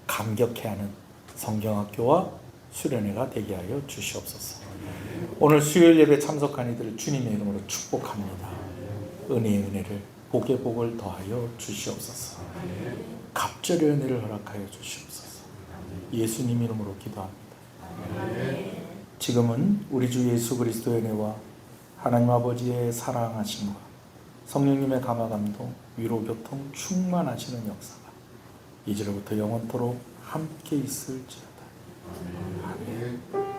[SPEAKER 1] 감격해하는 성경학교와 수련회가 되게 하여 주시옵소서. 오늘 수요일 예배에 참석한 이들을 주님의 이름으로 축복합니다. 은혜의 은혜를, 복의 복을 더하여 주시옵소서. 갑절의 은혜를 허락하여 주시옵소서. 예수님 이름으로 기도합니다. 지금은 우리 주 예수 그리스도의 은혜와 하나님 아버지의 사랑하심과 성령님의 감화 감동, 위로 교통 충만하시는 역사가 이제로부터 영원토록 함께 있을지어다. 아멘.